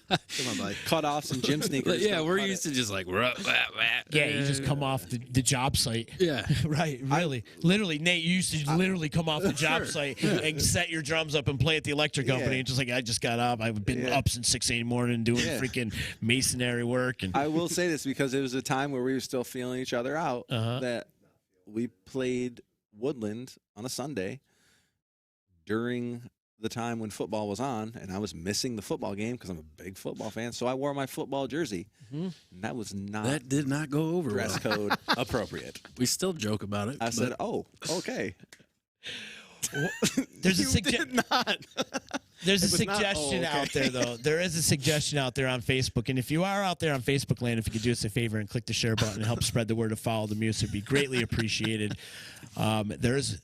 come on, buddy. Cutoffs and gym sneakers. yeah, don't we're cut used it. to just like Yeah, you just come off the job site. Yeah. Right, really. Literally, Nate, you used to literally come off the job site and set your drums up and play at the electric company. Yeah. And just like, I just got up. I've been Yeah. up since 6 a.m. morning doing Yeah. freaking masonry work. And I will say this because it was a time where we were still feeling each other out. Uh-huh. That we played Woodland on a Sunday during the time when football was on, and I was missing the football game because I'm a big football fan. So I wore my football jersey, and that was not That did not go over dress well. code appropriate. We still joke about it. I but said, "Oh, okay." there's a You suggestion. did not. There's a It was not- suggestion oh, okay. out there, though. There is a suggestion out there on Facebook. And if you are out there on Facebook land, if you could do us a favor and click the share button and help spread the word of Follow the Muse, it'd be greatly appreciated. There's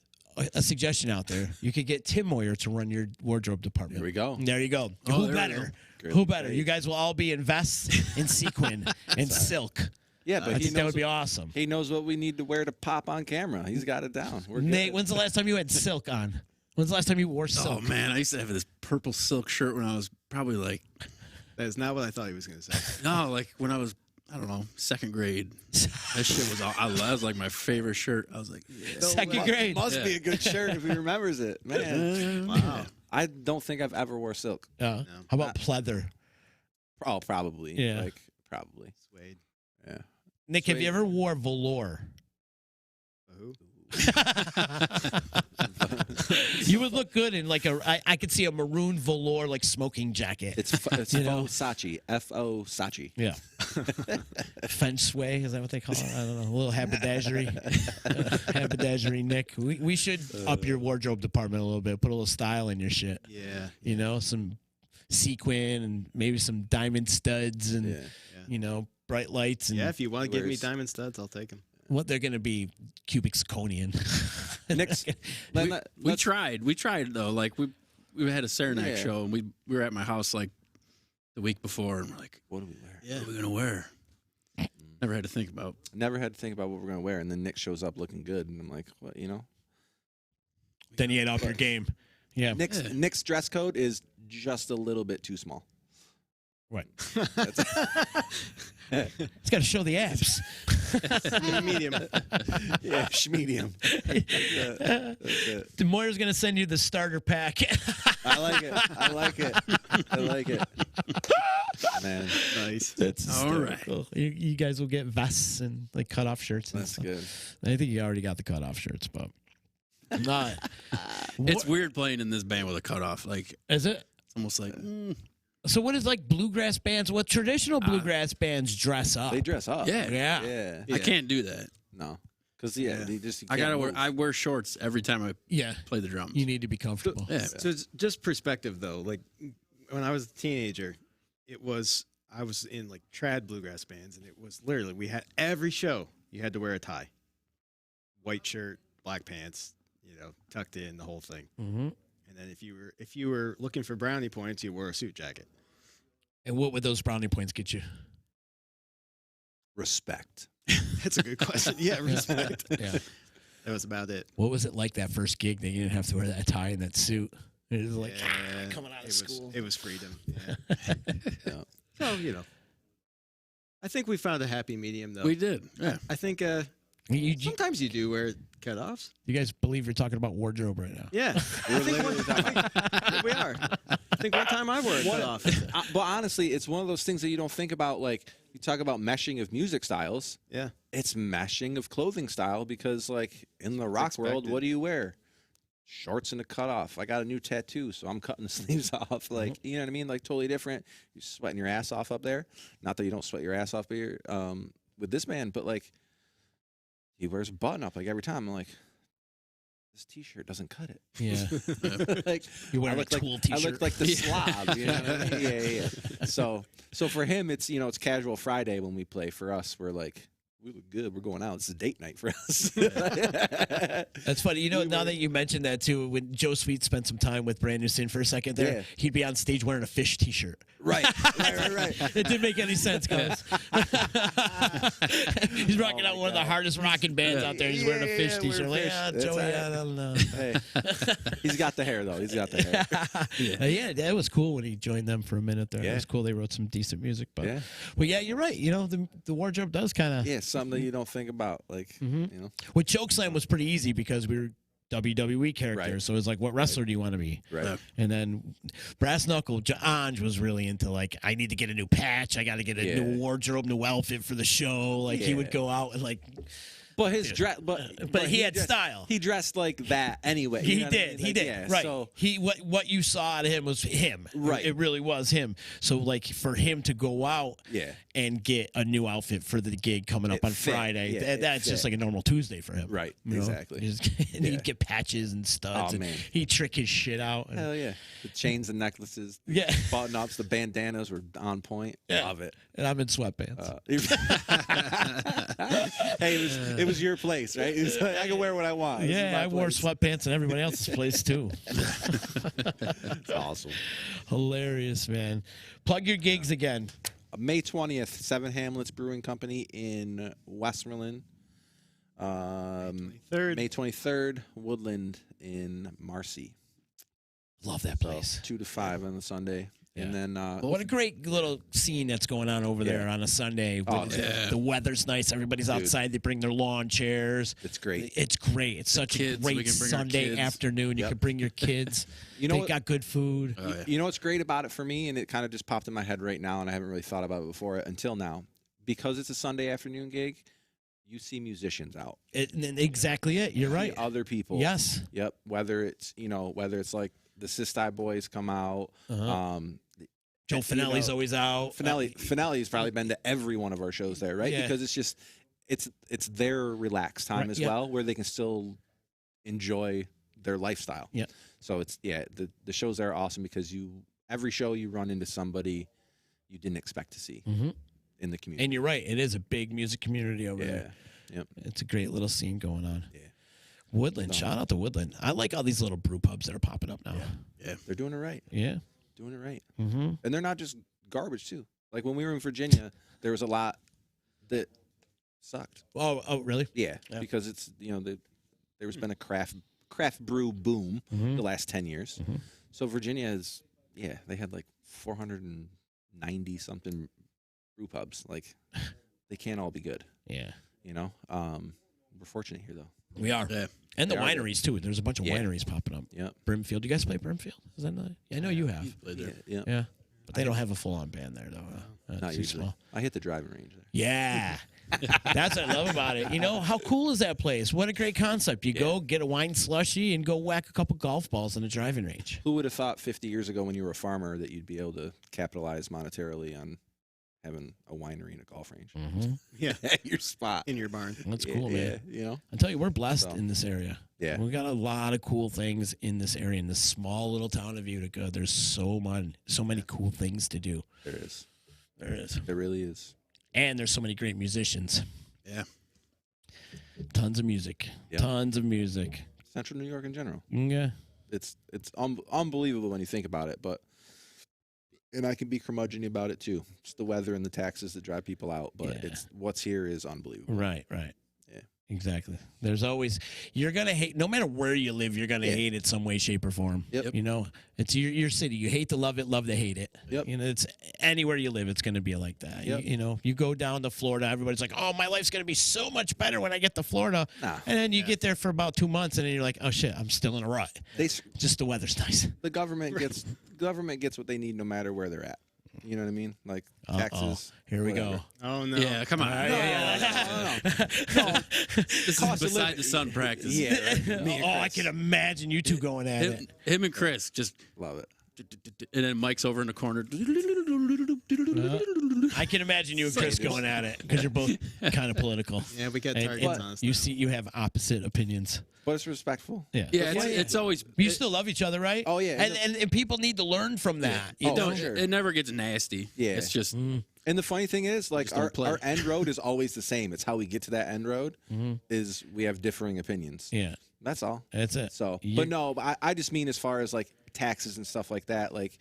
a suggestion out there. You could get Tim Moyer to run your wardrobe department. There we go. There you go. Oh, Who there we better? go. Who better? Great. You guys will all be in vests and sequin and silk. Yeah, but I he think that knows would be awesome. he knows what we need to wear to pop on camera. He's got it down. We're Nate, good. when's the last time you had silk on? When's the last time you wore Oh silk? man, I used to have this purple silk shirt when I was probably like That is not what I thought he was going to say. no, like when I was I don't know, second grade. That shit was all that was like my favorite shirt. I was like, yeah. Second grade. Must Yeah. be a good shirt if he remembers it, man. Wow. I don't think I've ever wore silk. How about pleather? Oh, probably. Yeah. Like probably. Suede. Yeah. Nick, have you Suede. ever wore velour? Who? You would look good in like I could see a maroon velour like smoking jacket. It's You know? faux Sachi. F-O Sachi. Yeah. Feng shui, is that what they call it? I don't know. A little haberdashery. Haberdashery, Nick. We should up your wardrobe department a little bit. Put a little style in your shit. Yeah. You know, some sequin and maybe some diamond studs and, Yeah. you know, bright lights. And Yeah, if you want to give me Wears- diamond studs, I'll take them. what they're going to be cubic zirconian. Next, We tried though. Like we had a Saranac Yeah. show and we were at my house like the week before and we're like, what do we wear? what are we gonna wear? Never had to think about. Never had to think about what we're gonna wear, and then Nick shows up looking good, and I'm like, what? You know? Then you ain't off your game. Yeah. Nick's dress code is just a little bit too small. Right. That's- It's got to show the abs. Medium. yeah, medium. That's it. Moyer's going to send you the starter pack. I like it. I like it. I like it. Man, Nice. That's All right. hysterical. You guys will get vests and like cut off shirts. And that's stuff. good. I think you already got the cut off shirts, but I'm not. It's weird playing in this band with a cutoff. Like Is it? it's almost like So what is like bluegrass bands? What traditional bluegrass bands dress up? They dress up. yeah. Yeah. Yeah. I can't do that. No. Because they just. You I can't gotta wear. move. I wear shorts every time I Yeah. play the drums. You need to be comfortable. Yeah. So it's just perspective, though. Like when I was a teenager, I was in like trad bluegrass bands, and it was literally we had every show you had to wear a tie, white shirt, black pants, tucked in, the whole thing. Mm-hmm. And then if you were looking for brownie points, you wore a suit jacket. And what would those brownie points get you? Respect. That's a good question. Yeah, respect. Yeah. That was about it. What was it like that first gig that you didn't have to wear that tie and that suit? It was like Yeah, coming out of it school. it was freedom. Yeah. So I think we found a happy medium, though. We did. Yeah. I think You sometimes you do wear cutoffs. guys believe you're talking about wardrobe right now? Yeah, We're literally talking about- we are. I think one time I wore a cutoff. But honestly, it's one of those things that you don't think about. Like you talk about meshing of music styles. Yeah. It's meshing of clothing style because, like, in the rock world, expected. what do you wear? Shorts and a cutoff. I got a new tattoo, so I'm cutting the sleeves off. Like, you know what I mean? Like, totally different. You're sweating your ass off up there. Not that you don't sweat your ass off here with this man, but, like, he wears a button up, like, every time. I'm like, this T-shirt doesn't cut it. Yeah. Like, You're wearing I a look like, Tool I T-shirt. look like the slob. You know what I mean? Yeah. So for him, it's it's casual Friday when we play. For us, we're like, we look good. We're going out. It's a date night for us. That's funny. You know, now that you mentioned that too, when Joe Sweet spent some time with Brand New Sin for a second there, Yeah. he'd be on stage wearing a fish T-shirt. right. It didn't make any sense, guys. He's rocking out one of the hardest rocking bands out there. He's wearing a fish T-shirt. wearing Like, fish. That's Joey, right. I don't know. Hey, he's got the hair though. He's got the hair. Yeah, that was cool when he joined them for a minute there. It Yeah. was cool. They wrote some decent music. But Yeah. well, yeah, you're right. You know, the wardrobe does kind of. Yeah, something that you don't think about, like you know. With Chokeslam was pretty easy because we were WWE characters. Right. So it was like, what wrestler do you want to be? Right. And then Brass Knuckle, Anj was really into like, I need to get a new patch. I got to get a Yeah. new wardrobe, new outfit for the show. Like he would Yeah. go out and like, But his dress, but he had dressed, style. He dressed like that anyway. you he know what I did, mean? he Like, did. yeah, Right. So He what you saw out of him was him. Right. It really was him. So like for him to go out yeah, and get a new outfit for the gig coming up It on fit. Friday, Yeah, it that's just fit. like a normal Tuesday for him. Right, You know? exactly. And Yeah. he'd get patches and studs. Oh, and man. he'd trick his shit out. And, hell yeah. The chains and necklaces, yeah. button ups, the bandanas were on point. Yeah. Love it. And I'm in sweatpants. Hey, it was your place, right? It was like, I can wear what I want. This is Yeah, my I wore place. sweatpants in everybody else's place too. It's awesome. Hilarious, man. Plug your gigs again. May 20th, Seven Hamlets Brewing Company in Westmoreland. Third. May 23rd, Woodland in Marcy. Love that So place. 2 to 5 on the Sunday. And then What a great little scene that's going on over there Yeah. on a Sunday. Oh, When yeah. The weather's nice. Everybody's Dude. outside. They bring their lawn chairs. it's great. It's great. It's such a kids, we great can bring our Sunday kids. afternoon. You Yep. can bring your kids. You know they what- got good food. Oh, yeah. You know what's great about it for me, and it kind of just popped in my head right now, and I haven't really thought about it before until now. Because it's a Sunday afternoon gig, you see musicians out. Exactly it. You're You see right. Other people. Yes. Yep. Whether it's like the Sistai Boys come out. Uh-huh. Joe you Finelli's know, always out. Finelli's probably been to every one of our shows there, right? Yeah. Because it's just it's their relaxed time Right, as yeah. well, where they can still enjoy their lifestyle. Yeah. So it's the shows there are awesome because every show you run into somebody you didn't expect to see Mhm. in the community. And you're right. It is a big music community over yeah. there. Yep. It's a great little scene going on. Yeah. Woodland. So- Shout out to Woodland. I like all these little brew pubs that are popping up now. Yeah. They're doing it right. Yeah. Doing it right. Mm-hmm. And they're not just garbage too. Like when we were in Virginia, there was a lot that sucked. Oh, really? Yeah, Yeah. because it's there's been a craft brew boom the last 10 years. Mhm. So Virginia is they had like 490 something brew pubs. Like they can't all be good, Yeah. you know. We're fortunate here though. We are. Yeah. And the They are good. wineries, too. There's a bunch of Yeah. wineries popping up. Yep. Brimfield. You guys play Brimfield? Is that not? Yeah, I know you have. Played there. Yeah. Yeah. But they don't have a full-on band there, though. Not too usually. small. I hit the driving range there. Yeah. That's what I love about it. You know, how cool is that place? What a great concept. You go get a wine slushy and go whack a couple golf balls in a driving range. Who would have thought 50 years ago when you were a farmer that you'd be able to capitalize monetarily on having a winery and a golf range Mm-hmm. Yeah. at your spot? In your barn. That's Yeah, cool, man. Yeah, you know. I tell you, we're blessed So. in this area. Yeah. We got a lot of cool things in this area, in this small little town of Utica. There's so many cool things to do. There is. There is. There really is. And there's so many great musicians. Yeah. Tons of music. Yep. Tons of music. Central New York in general. Yeah. It's unbelievable when you think about it, and I can be curmudgeon about it too. It's the weather and the taxes that drive people out, but Yeah. it's what's here is unbelievable. Right. Yeah. Exactly. There's always, you're going to hate, no matter where you live, you're going to Yeah. hate it some way, shape, or form. Yep. You know, it's your city. You hate to love it, love to hate it. Yep. You know, it's anywhere you live, it's going to be like that. Yep. You know, you go down to Florida, everybody's like, oh, my life's going to be so much better when I get to Florida. Nah. And then you get there for about 2 months and then you're like, oh, shit, I'm still in a rut. Just the weather's nice. The government gets what they need no matter where they're at. You know what I mean? Like taxes. Here we whatever. go. Oh no. Yeah, come on. This is Cost of beside living. the sun practice. Yeah. Right. Me and Oh, I Chris. can imagine you two going at it. Him and Chris just, Love it. and then Mike's over in the corner. I can imagine you and Chris going at it because you're both kind of political. Yeah, we got And- targets and on us. you now. see, you have opposite opinions. But it's respectful. Yeah. Yeah, it's always. You still love each other, right? Oh, yeah. And people need to learn from that. You Oh, know? for sure. It never gets nasty. Yeah. It's just And And the funny thing is, like, Just don't play. our end road is always the same. It's how we get to that end road is we have differing opinions. Yeah. That's all. That's it. So, You- but no, I just mean as far as like taxes and stuff like that, like,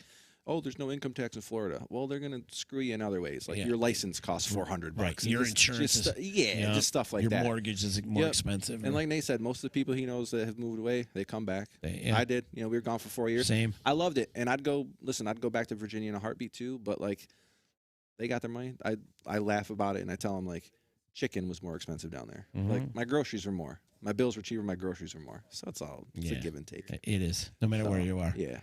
oh, there's no income tax in Florida. Well, they're gonna screw you in other ways. Like Yeah. your license costs $400. Right. And Your just- insurance just, is- yeah, just stuff like Your that. mortgage is more Yep. expensive. And like Nate said, most of the people he knows that have moved away, they come back. Yeah. I did. You know, we were gone for 4 years. Same. I loved it, and I'd go back to Virginia in a heartbeat too. But like, they got their money. I laugh about it, and I tell them like, chicken was more expensive down there. Like my groceries were more. My bills were cheaper. My groceries were more. So it's all it's a give and take. It is. No matter where you are. Yeah.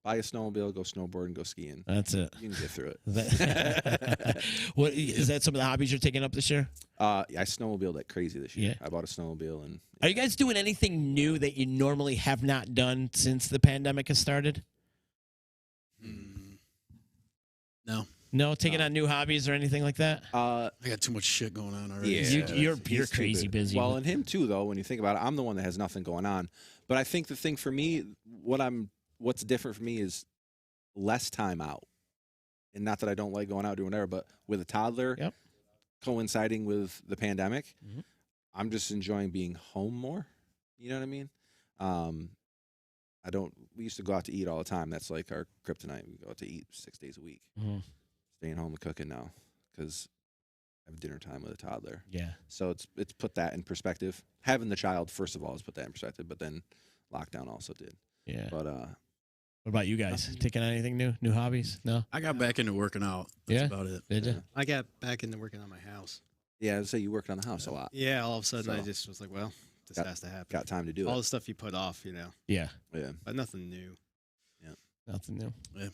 Buy a snowmobile, go snowboard, and go skiing. That's it. You can get through it. What is that? Some of the hobbies you're taking up this year? I snowmobiled like crazy this year. Yeah. I bought a snowmobile, and Are you guys doing anything new that you normally have not done since the pandemic has started? No, No, taking on new hobbies or anything like that. I got too much shit going on already. Yeah. You're he's too crazy busy. Well, and him too, though. When you think about it, I'm the one that has nothing going on. But I think the thing for me, what's different for me is less time out. And not that I don't like going out doing whatever, but with a toddler, Yep. coinciding with the pandemic, Mhm. I'm just enjoying being home more. You know what I mean? We used to go out to eat all the time. That's like our kryptonite. We go out to eat 6 days a week. Mhm. Staying home and cooking now because I have dinner time with a toddler. Yeah. So it's put that in perspective. Having the child, first of all, has put that in perspective. But then lockdown also did. Yeah. But What about you guys? Taking on anything new? New hobbies? No. I got back into working out. That's Yeah? about it. Did you? I got back into working on my house. yeah, I'd say you worked on the house a lot. Yeah, all of a sudden I So- just was like, well, this Got- has to happen. Got time to do all it. the stuff you put off, Yeah. Yeah. but nothing new. Nothing new. Yeah.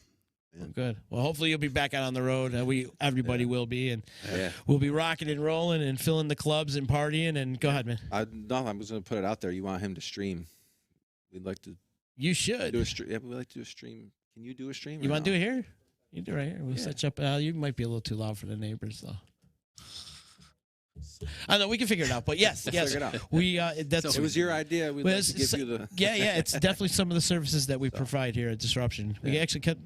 Well, good. Well, hopefully you'll be back out on the road. Everybody will be, and Yeah. we'll be rocking and rolling and filling the clubs and partying. And go ahead, man. I was going to put it out there. You want him to stream? We'd like to You should. do a stream. Yeah, we'd like to do a stream. Can you do a stream? You want to do it here? You do it right here. We'll Yeah. set you up. You might be a little too loud for the neighbors, though. I know we can figure it out, but yes, yes, Figure it out. we. That's It was your idea. We'd Well, like to it's- give you the. yeah. It's definitely some of the services that we provide here at Disruption. We Yeah. actually cut.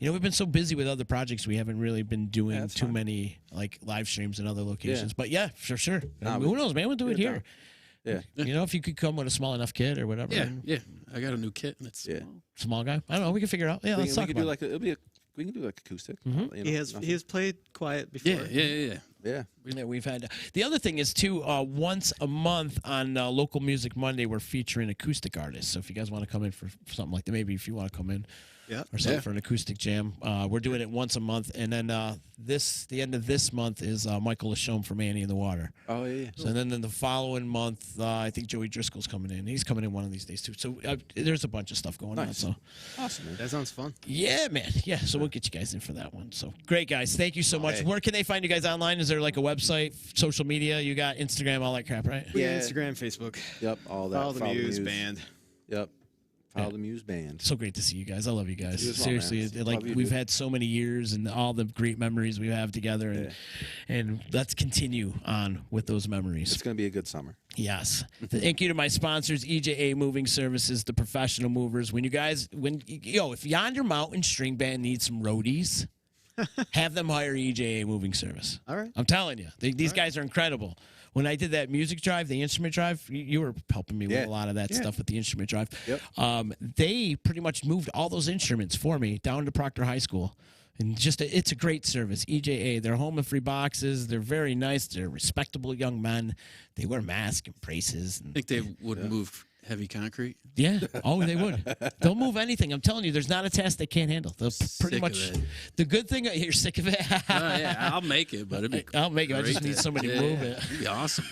We've been so busy with other projects, we haven't really been doing that's too fine. many like live streams in other locations. But yeah, for sure. Nah, Who knows, man? We'll do it get it here. Yeah. If you could come with a small enough kid or whatever. Yeah, yeah. I got a new kit, and it's Yeah. Small guy. I don't know. We can figure it out. Yeah, let's talk could about do it. like it'll be a. We can do like acoustic. Mhm. you know, nothing. He has played quiet before. yeah. Yeah. Yeah, we've had the other thing is too. Once a month on Local Music Monday, we're featuring acoustic artists. So if you guys want to come in for something like that, maybe if you want to come in, Yeah. or something Yeah. for an acoustic jam, we're doing it once a month. And then the end of this month is Michael Lachaume from Annie in the Water. Oh yeah. So then in the following month, I think Joey Driscoll's coming in. He's coming in one of these days too. So there's a bunch of stuff going on. Nice. So Awesome, man. That sounds fun. yeah, man. Yeah. So we'll get you guys in for that one. So great, guys. Thank you so much. Hey. Where can they find you guys online? Is there like a website, social media? You got Instagram, all that crap, right? We got Yeah. Instagram, Facebook. Yep. All that. Follow the Muse band. Yep. Follow the Muse band. So great to see you guys. I love you guys. You as well, man. Seriously, like Love you, we've dude. had so many years and all the great memories we have together, and let's continue on with those memories. It's gonna be a good summer. Yes. Thank you to my sponsors, EJA Moving Services, the professional movers. If Yonder Mountain String Band needs some roadies, have them hire EJA Moving Service. All right. I'm telling you, these guys are incredible. When I did that music drive, the instrument drive, you were helping me with Yeah. a lot of that Yeah. stuff with the instrument drive. Yep. They pretty much moved all those instruments for me down to Proctor High School. And it's a great service. EJA, they're home and free boxes. They're very nice. They're respectable young men. They wear masks and braces. I And, think they would move heavy concrete. yeah. Oh, they would. They'll move anything. I'm telling you, there's not a task they can't handle. They'll pretty Sick much. of it. The good thing, you're sick of it. Yeah, I'll make it, but it'd be I'll make it. I just great need to- somebody to yeah, move it. It'd be awesome.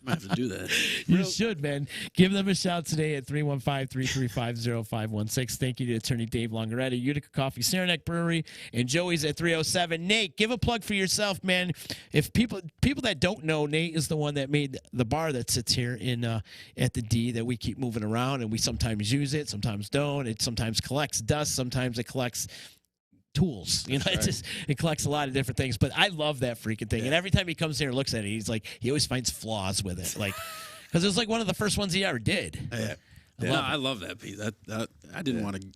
Might have to do that. You should, man. Give them a shout today at 315-335-0516. Thank you to attorney Dave Longaretti, Utica Coffee, Saranac Brewery, and Joey's at 307. Nate, give a plug for yourself, man. If people that don't know, Nate is the one that made the bar that sits here in at the D that we keep moving around, and we sometimes use it, sometimes don't. It sometimes collects dust, sometimes it collects tools. It collects a lot of different things. But I love that freaking thing. And every time he comes here and looks at it, he's like, he always finds flaws with it. Like, because it was like one of the first ones he ever did. Yeah. I No, love it. I love that piece. That I didn't want to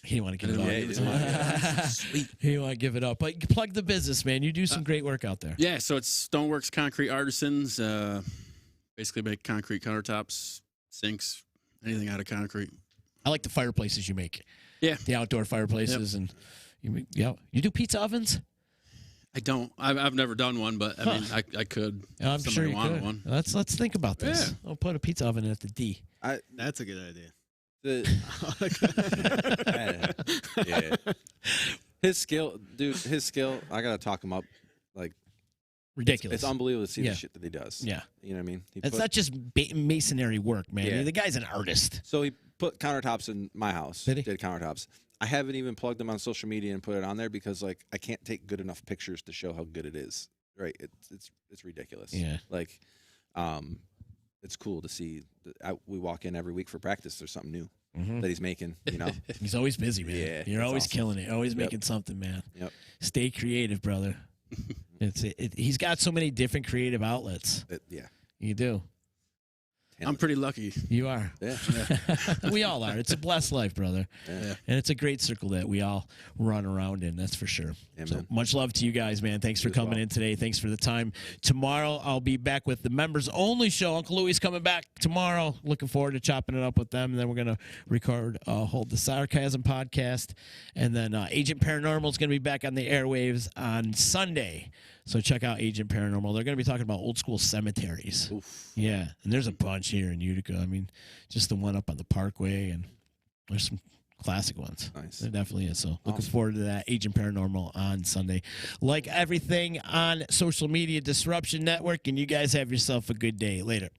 He didn't want to give I it didn't up. wanna give it up. Sweet. He didn't want to give it up. But plug the business, man. You do some great work out there. Yeah, so it's Stoneworks Concrete Artisans. Basically make concrete countertops, sinks, anything out of concrete. I like the fireplaces you make. Yeah. The outdoor fireplaces. And you do pizza ovens? I don't. I've never done one, but I mean, I could. I'm if sure somebody you wanted could. one. Let's think about this. Yeah. I'll put a pizza oven at the D. That's a good idea. Yeah. His skill, dude. His skill. I gotta talk him up. Like Ridiculous. it's unbelievable to see Yeah. the shit that he does. Yeah. You know what I mean? It's not just masonry work, man. Yeah. The guy's an artist. So he put countertops in my house. Did he? Did countertops. I haven't even plugged them on social media and put it on there because like I can't take good enough pictures to show how good it is. Right? It's ridiculous. Yeah. Like, it's cool to see. We walk in every week for practice. There's something new that he's making. You know. He's always busy, man. Yeah, You're that's always awesome. killing it. Always Yep. making something, man. Yep. Stay creative, brother. He's got so many different creative outlets. Yeah. You do. I'm pretty lucky. You are. Yeah. We all are. It's a blessed life, brother. Yeah. And it's a great circle that we all run around in. That's for sure. Yeah, So man. much love to you guys, man. Thanks for You as coming well. in today. Thanks for the time. Tomorrow, I'll be back with the members only show. Uncle Louie's coming back tomorrow. Looking forward to chopping it up with them. And then we're going to hold the Sarcasm podcast. And then Agent Paranormal is going to be back on the airwaves on Sunday. So check out Agent Paranormal. They're going to be talking about old school cemeteries. Oof. Yeah, and there's a bunch here in Utica. I mean, just the one up on the Parkway, and there's some classic ones. Nice. There definitely is. So looking Awesome. forward to that. Agent Paranormal on Sunday. Like everything on social media, Disruption Network, and you guys have yourself a good day. Later.